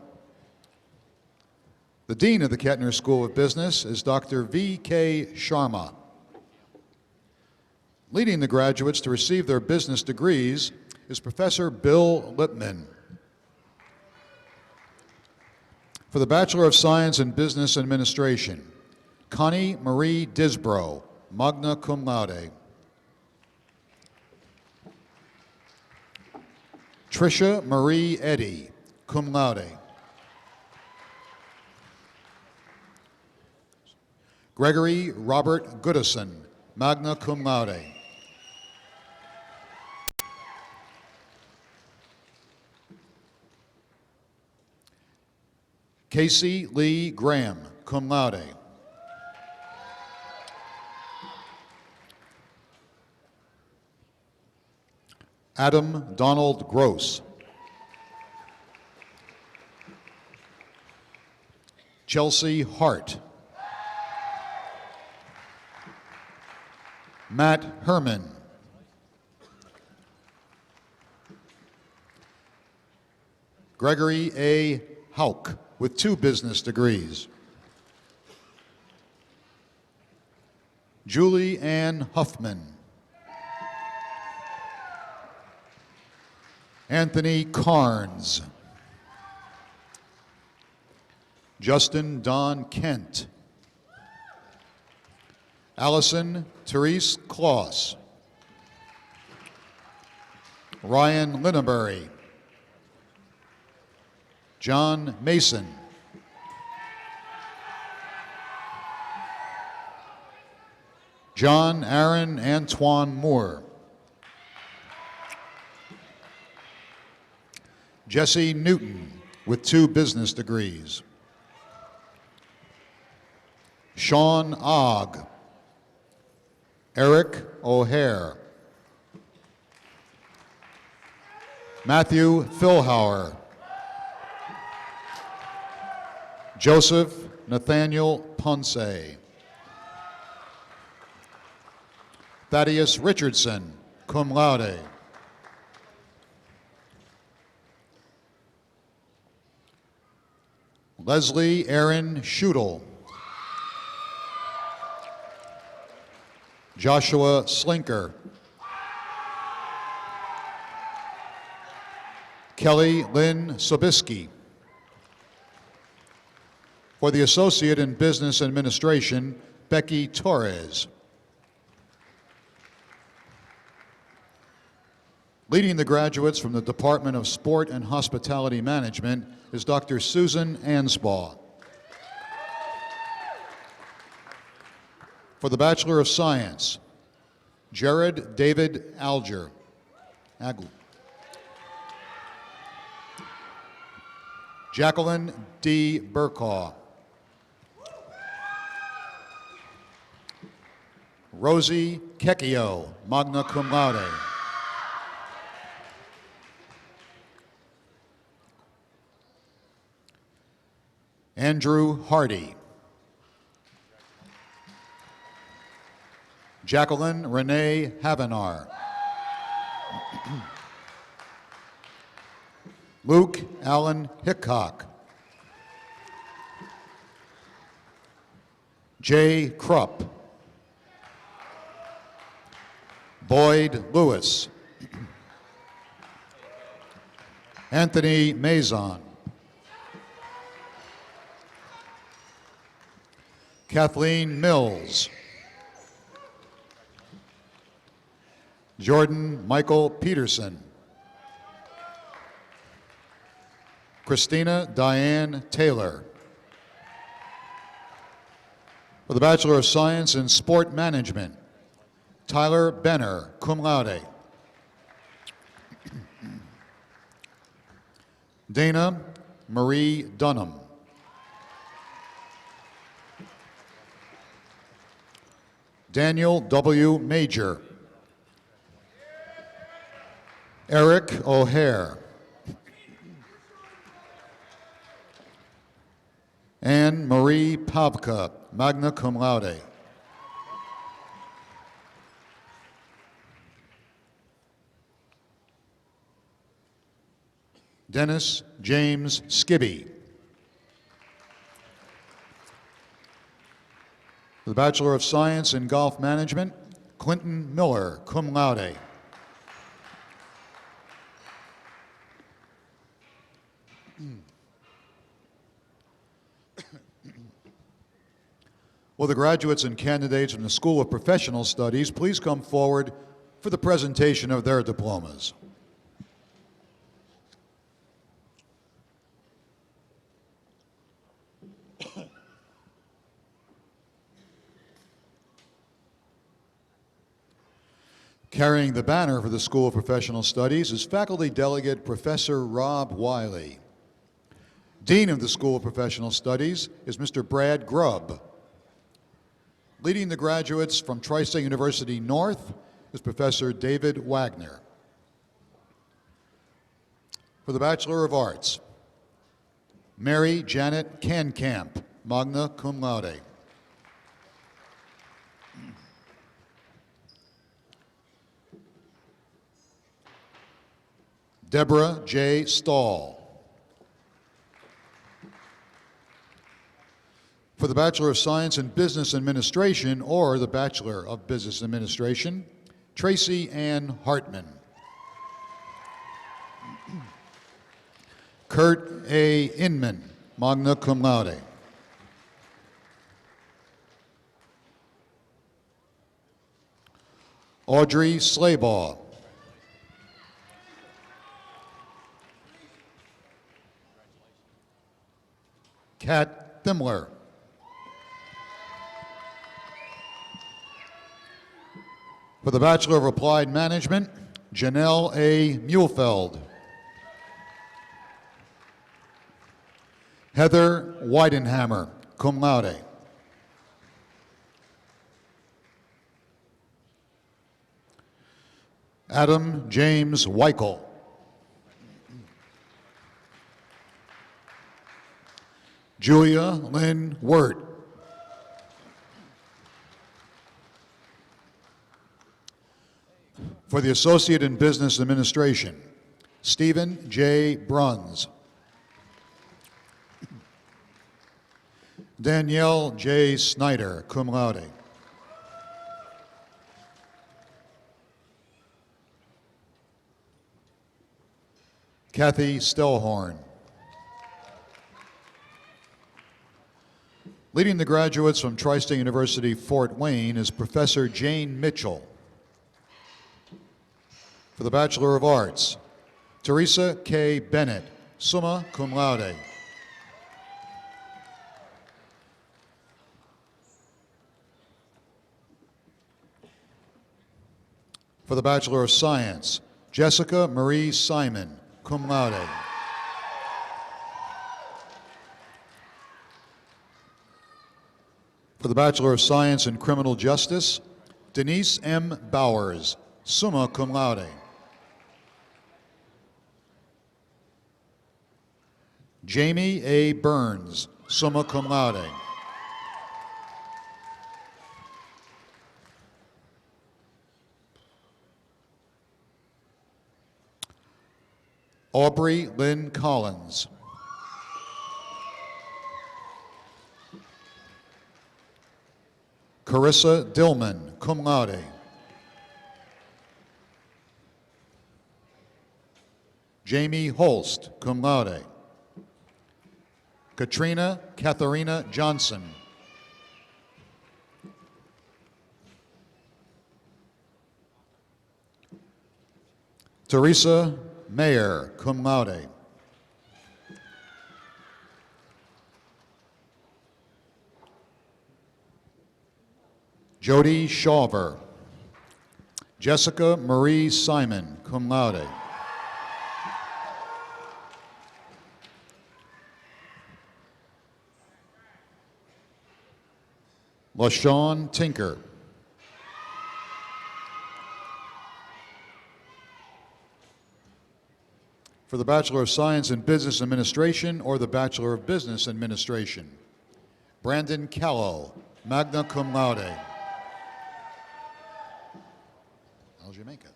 The Dean of the Kettner School of Business is Dr. V.K. Sharma. Leading the graduates to receive their business degrees is Professor Bill Lipman. For the Bachelor of Science in Business Administration, Connie Marie Disbrow, magna cum laude. Tricia Marie Eddy, cum laude. Gregory Robert Goodison, magna cum laude. Casey Lee Graham, cum laude. Adam Donald Gross. Chelsea Hart. Matt Herman. Gregory A. Hauk with 2 business degrees. Julie Ann Huffman. Anthony Carnes. Justin Don Kent. Allison Therese Kloss. Ryan Linnebury. John Mason. John Aaron Antoine Moore. Jesse Newton with 2 business degrees. Sean Ogg, Eric O'Hare, Matthew Philhauer, Joseph Nathaniel Ponce, Thaddeus Richardson, cum laude. Leslie Aaron Schudel, Joshua Slinker, Kelly Lynn Sobieski. For the Associate in Business Administration, Becky Torres. Leading the graduates from the Department of Sport and Hospitality Management is Dr. Susan Anspaugh. For the Bachelor of Science, Jared David Alger. Jacqueline D. Burkaw. Rosie Kekio, magna cum laude. Andrew Hardy. Jacqueline Renee Havenar. Luke Allen Hickok. Jay Krupp. Boyd Lewis. Anthony Mazon. Kathleen Mills. Jordan Michael Peterson. Christina Diane Taylor. For the Bachelor of Science in Sport Management, Tyler Benner, cum laude. Dana Marie Dunham. Daniel W. Major. Eric O'Hare. Anne Marie Pavka, magna cum laude. Dennis James Skibby. For the Bachelor of Science in Golf Management, Clinton Miller, cum laude. Will the graduates and candidates from the School of Professional Studies please come forward for the presentation of their diplomas? Carrying the banner for the School of Professional Studies is Faculty Delegate Professor Rob Wiley. Dean of the School of Professional Studies is Mr. Brad Grubb. Leading the graduates from Tri-State University North is Professor David Wagner. For the Bachelor of Arts, Mary Janet Cankamp, magna cum laude. Deborah J. Stahl. For the Bachelor of Science in Business Administration or the Bachelor of Business Administration, Tracy Ann Hartman. Kurt A. Inman, magna cum laude. Audrey Slaybaugh. Kat Thimler. For the Bachelor of Applied Management, Janelle A. Muhlfeld. Heather Weidenhammer, cum laude. Adam James Weichel. Julia Lynn Wirt. For the Associate in Business Administration, Stephen J. Bruns. Danielle J. Snyder, cum laude. Kathy Stellhorn. Leading the graduates from Tri-State University, Fort Wayne is Professor Jane Mitchell. For the Bachelor of Arts, Teresa K. Bennett, summa cum laude. For the Bachelor of Science, Jessica Marie Simon, cum laude. For the Bachelor of Science in Criminal Justice, Denise M. Bowers, summa cum laude. Jamie A. Burns, summa cum laude. Aubrey Lynn Collins. Carissa Dillman, cum laude. Jamie Holst, cum laude. Katrina Katharina Johnson. Teresa Mayer, cum laude. Jody Shawver. Jessica Marie Simon, cum laude. LaShawn Tinker. For the Bachelor of Science in Business Administration or the Bachelor of Business Administration, Brandon Callow, magna cum laude. How's Jamaica?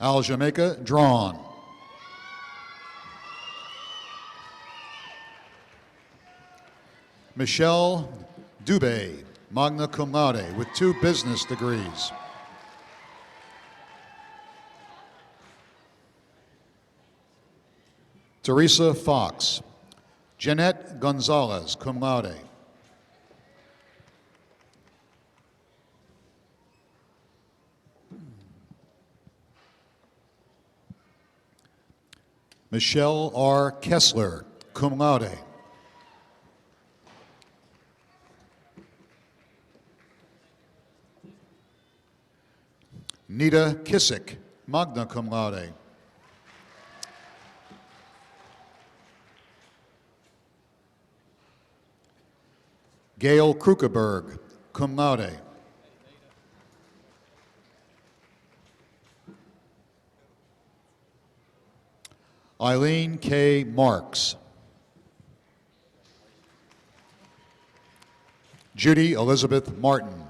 Al Jamaica, drawn. Michelle Dubé, magna cum laude, with 2 business degrees. Teresa Fox. Jeanette Gonzalez, cum laude. Michelle R. Kessler, cum laude. Nita Kissick, magna cum laude. Gail Krukeberg, cum laude. Eileen K. Marks. Judy Elizabeth Martin.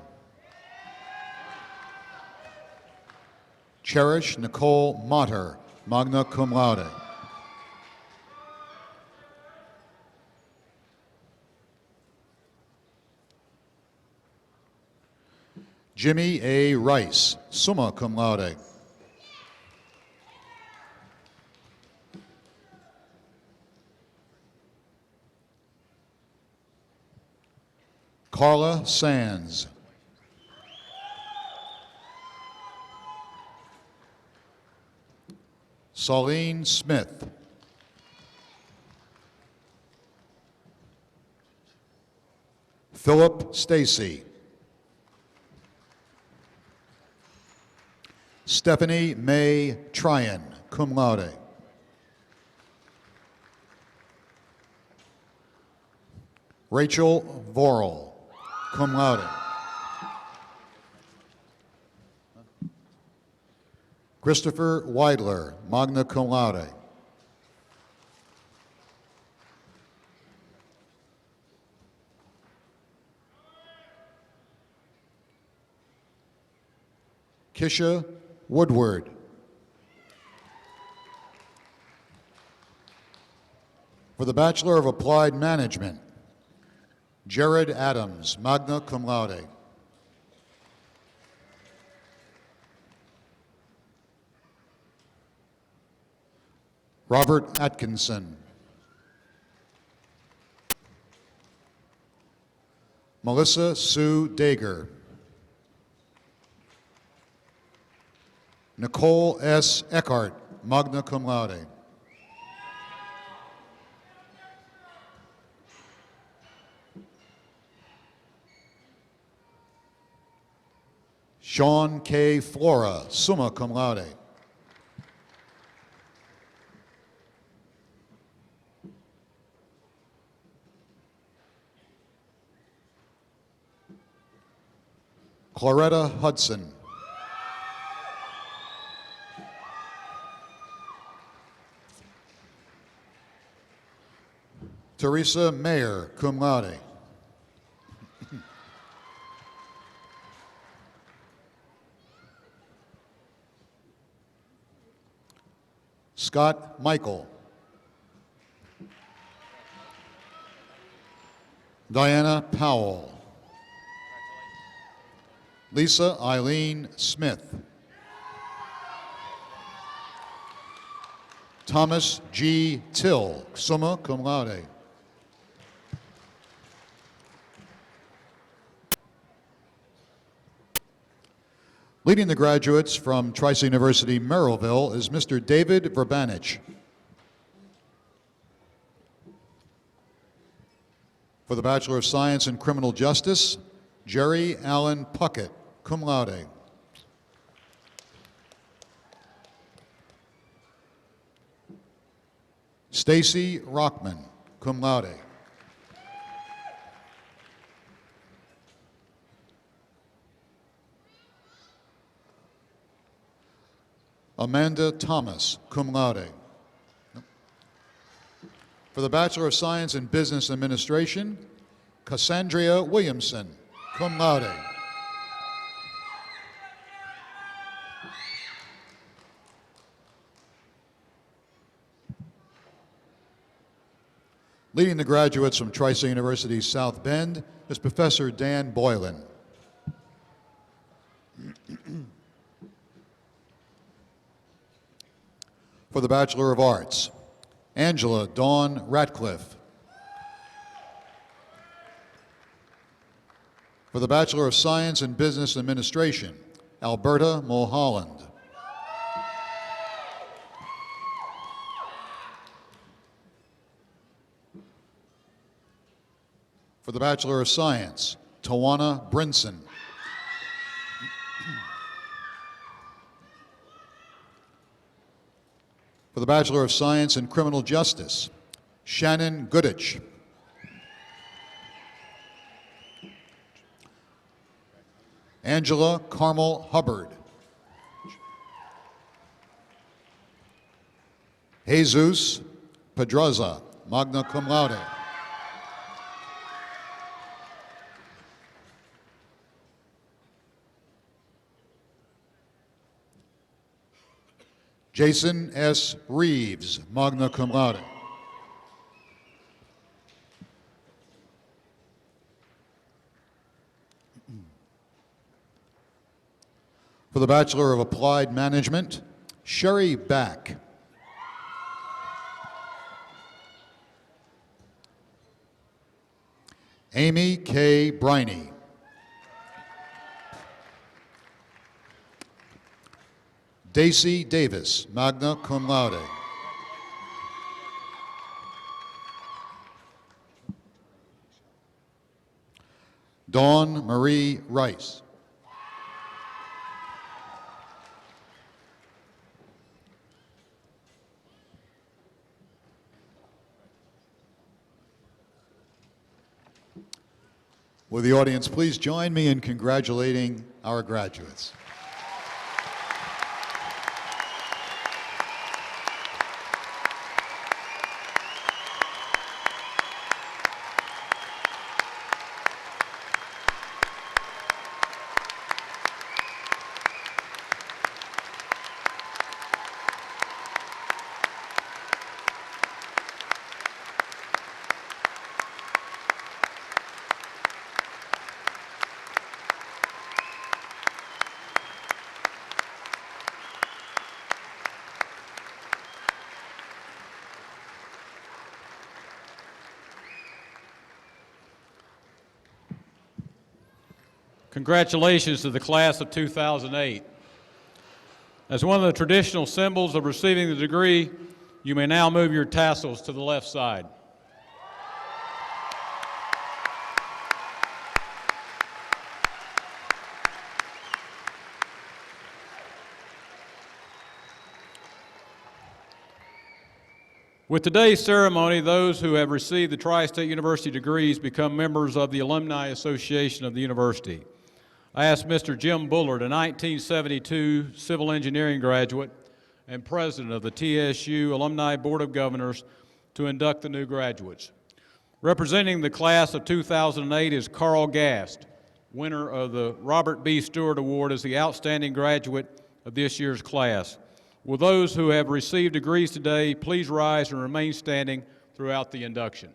Cherish Nicole Motter, magna cum laude. Jimmy A. Rice, summa cum laude. Carla Sands. Saline Smith. Philip Stacy. Stephanie May Tryon, cum laude. Rachel Vorel, cum laude. Christopher Weidler, magna cum laude. Kisha Woodward. For the Bachelor of Applied Management, Jared Adams, magna cum laude. Robert Atkinson. Melissa Sue Dager. Nicole S. Eckhart, magna cum laude. Sean K. Flora, summa cum laude. Claretta Hudson. Teresa Mayer, cum laude. Scott Michael. Diana Powell. Lisa Eileen Smith. Thomas G. Till, summa cum laude. Leading the graduates from Trice University, Merrillville is Mr. David Verbanich. For the Bachelor of Science in Criminal Justice, Jerry Allen Puckett, cum laude. Stacy Rockman, cum laude. Amanda Thomas, cum laude. For the Bachelor of Science in Business Administration, Cassandra Williamson, cum laude. Leading the graduates from Trice University South Bend is Professor Dan Boylan. For the Bachelor of Arts, Angela Dawn Ratcliffe. For the Bachelor of Science in Business Administration, Alberta Mulholland. For the Bachelor of Science, Tawana Brinson. For the Bachelor of Science in Criminal Justice, Shannon Goodich. Angela Carmel Hubbard. Jesus Pedraza, magna cum laude. Jason S. Reeves, magna cum laude. For the Bachelor of Applied Management, Sherry Back. Amy K. Briney. Daisy Davis, magna cum laude. Dawn Marie Rice. Will the audience please join me in congratulating our graduates? Congratulations to the class of 2008. As one of the traditional symbols of receiving the degree, you may now move your tassels to the left side. With today's ceremony, those who have received the Tri-State University degrees become members of the Alumni Association of the university. I ask Mr. Jim Bullard, a 1972 civil engineering graduate and president of the TSU Alumni Board of Governors, to induct the new graduates. Representing the class of 2008 is Carl Gast, winner of the Robert B. Stewart Award as the outstanding graduate of this year's class. Will those who have received degrees today please rise and remain standing throughout the induction?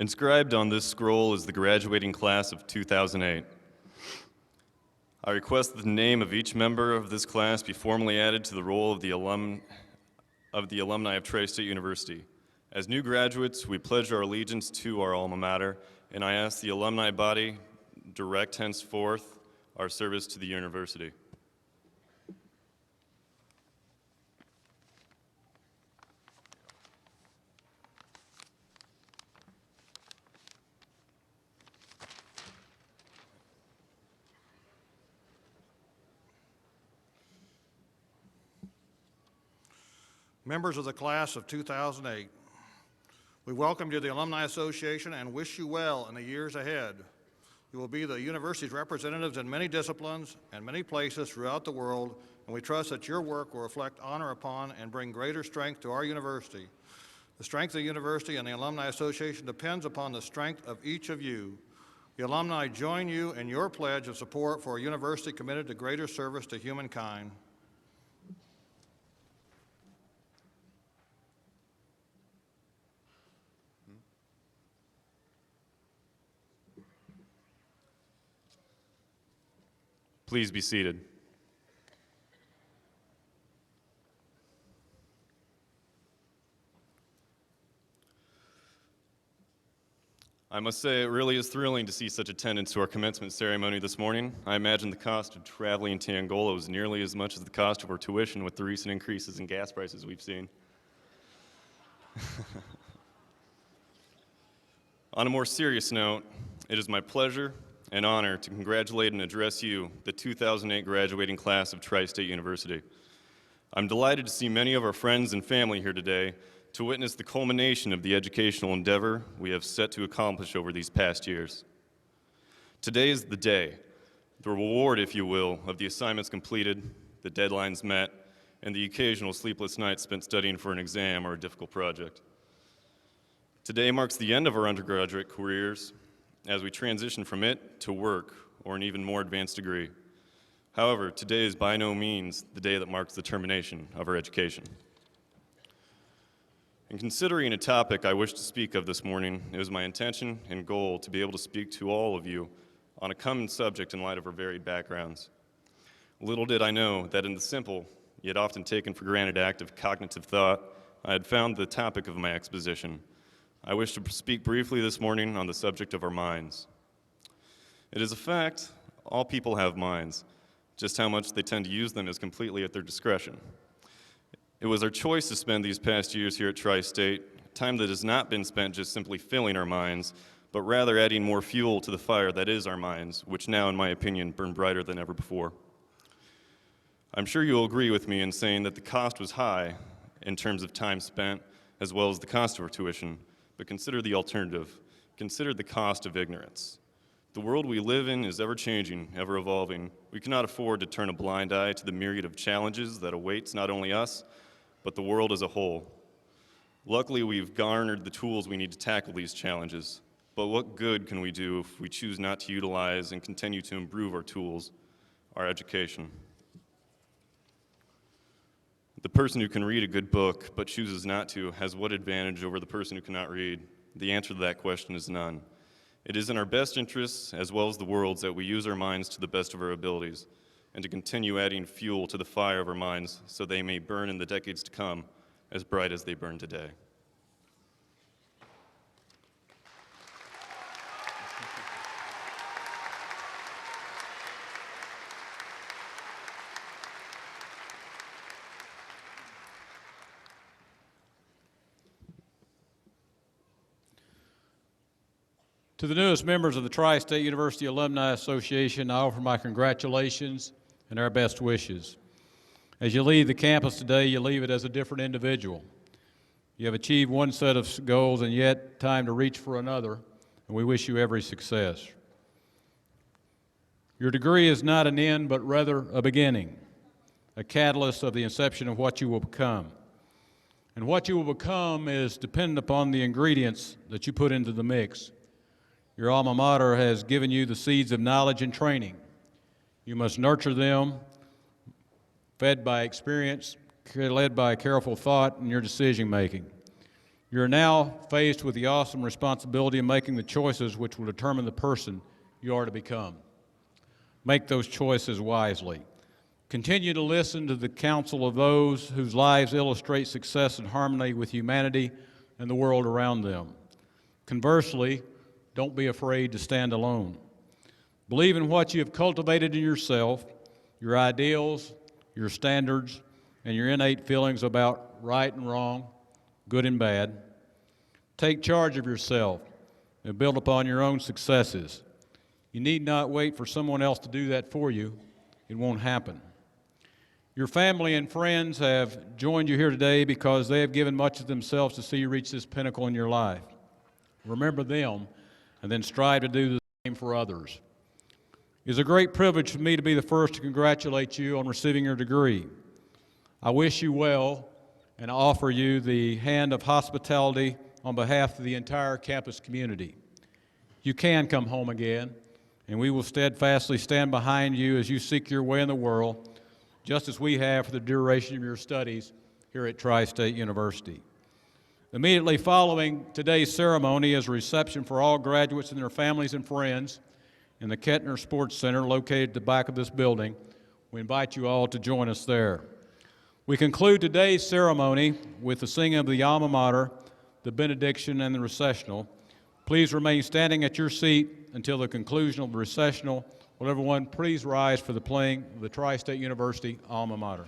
Inscribed on this scroll is the graduating class of 2008. I request that the name of each member of this class be formally added to the roll of the alumni of Tri-State University. As new graduates, we pledge our allegiance to our alma mater, and I ask the alumni body direct henceforth our service to the university. Members of the class of 2008, we welcome you to the Alumni Association and wish you well in the years ahead. You will be the university's representatives in many disciplines and many places throughout the world, and we trust that your work will reflect honor upon and bring greater strength to our university. The strength of the university and the Alumni Association depends upon the strength of each of you. The alumni join you in your pledge of support for a university committed to greater service to humankind. Please be seated. I must say, it really is thrilling to see such attendance to our commencement ceremony this morning. I imagine the cost of traveling to Angola was nearly as much as the cost of our tuition with the recent increases in gas prices we've seen. On a more serious note, it is my pleasure and honor to congratulate and address you, the 2008 graduating class of Tri-State University. I'm delighted to see many of our friends and family here today to witness the culmination of the educational endeavor we have set to accomplish over these past years. Today is the day, the reward, if you will, of the assignments completed, the deadlines met, and the occasional sleepless nights spent studying for an exam or a difficult project. Today marks the end of our undergraduate careers as we transition from it to work or an even more advanced degree. However, today is by no means the day that marks the termination of our education. In considering a topic I wish to speak of this morning, it was my intention and goal to be able to speak to all of you on a common subject in light of our varied backgrounds. Little did I know that in the simple, yet often taken for granted act of cognitive thought, I had found the topic of my exposition. I wish to speak briefly this morning on the subject of our minds. It is a fact, all people have minds. Just how much they tend to use them is completely at their discretion. It was our choice to spend these past years here at Tri-State, time that has not been spent just simply filling our minds, but rather adding more fuel to the fire that is our minds, which now, in my opinion, burn brighter than ever before. I'm sure you'll agree with me in saying that the cost was high in terms of time spent, as well as the cost of our tuition, but consider the alternative. Consider the cost of ignorance. The world we live in is ever-changing, ever-evolving. We cannot afford to turn a blind eye to the myriad of challenges that awaits not only us, but the world as a whole. Luckily, we've garnered the tools we need to tackle these challenges. But what good can we do if we choose not to utilize and continue to improve our tools, our education? The person who can read a good book but chooses not to has what advantage over the person who cannot read? The answer to that question is none. It is in our best interests, as well as the world's, that we use our minds to the best of our abilities and to continue adding fuel to the fire of our minds so they may burn in the decades to come as bright as they burn today. To the newest members of the Tri-State University Alumni Association, I offer my congratulations and our best wishes. As you leave the campus today, you leave it as a different individual. You have achieved one set of goals and yet time to reach for another, and we wish you every success. Your degree is not an end, but rather a beginning, a catalyst of the inception of what you will become. And what you will become is dependent upon the ingredients that you put into the mix. Your alma mater has given you the seeds of knowledge and training. You must nurture them, fed by experience, led by careful thought in your decision making. You're now faced with the awesome responsibility of making the choices which will determine the person you are to become. Make those choices wisely. Continue to listen to the counsel of those whose lives illustrate success and harmony with humanity and the world around them. Conversely, don't be afraid to stand alone. Believe in what you have cultivated in yourself, your ideals, your standards, and your innate feelings about right and wrong, good and bad. Take charge of yourself and build upon your own successes. You need not wait for someone else to do that for you. It won't happen. Your family and friends have joined you here today because they have given much of themselves to see you reach this pinnacle in your life. Remember them and then strive to do the same for others. It is a great privilege for me to be the first to congratulate you on receiving your degree. I wish you well and offer you the hand of hospitality on behalf of the entire campus community. You can come home again, and we will steadfastly stand behind you as you seek your way in the world, just as we have for the duration of your studies here at Tri-State University. Immediately following today's ceremony is a reception for all graduates and their families and friends in the Kettner Sports Center located at the back of this building. We invite you all to join us there. We conclude today's ceremony with the singing of the alma mater, the benediction, and the recessional. Please remain standing at your seat until the conclusion of the recessional. Will everyone please rise for the playing of the Tri-State University alma mater.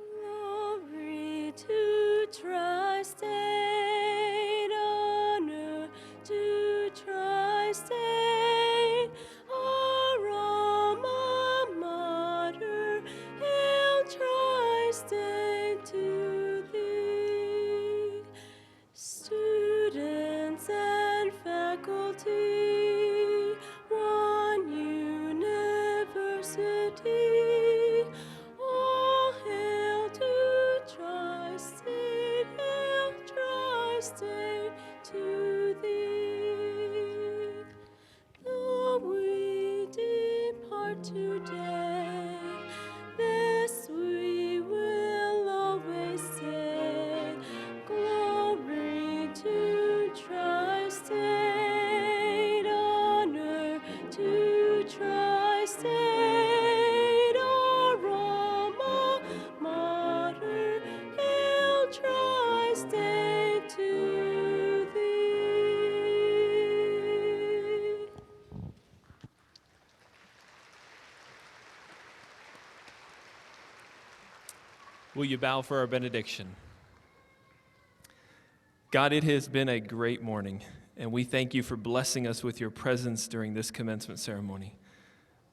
Glory to Tri-State, honor to Tri-State, our alma mater, hail Tri-State to thee. Students and faculty, one university, all hail to Tri-State, hail Tri-State to thee. Though we depart today, this we will always say, glory to State, alma mater, hail Tri-State to thee. Will you bow for our benediction? God, it has been a great morning, and we thank you for blessing us with your presence during this commencement ceremony.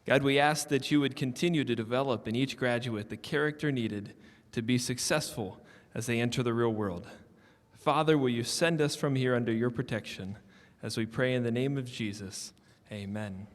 God, we ask that you would continue to develop in each graduate the character needed to be successful as they enter the real world. Father, will you send us from here under your protection as we pray in the name of Jesus? Amen.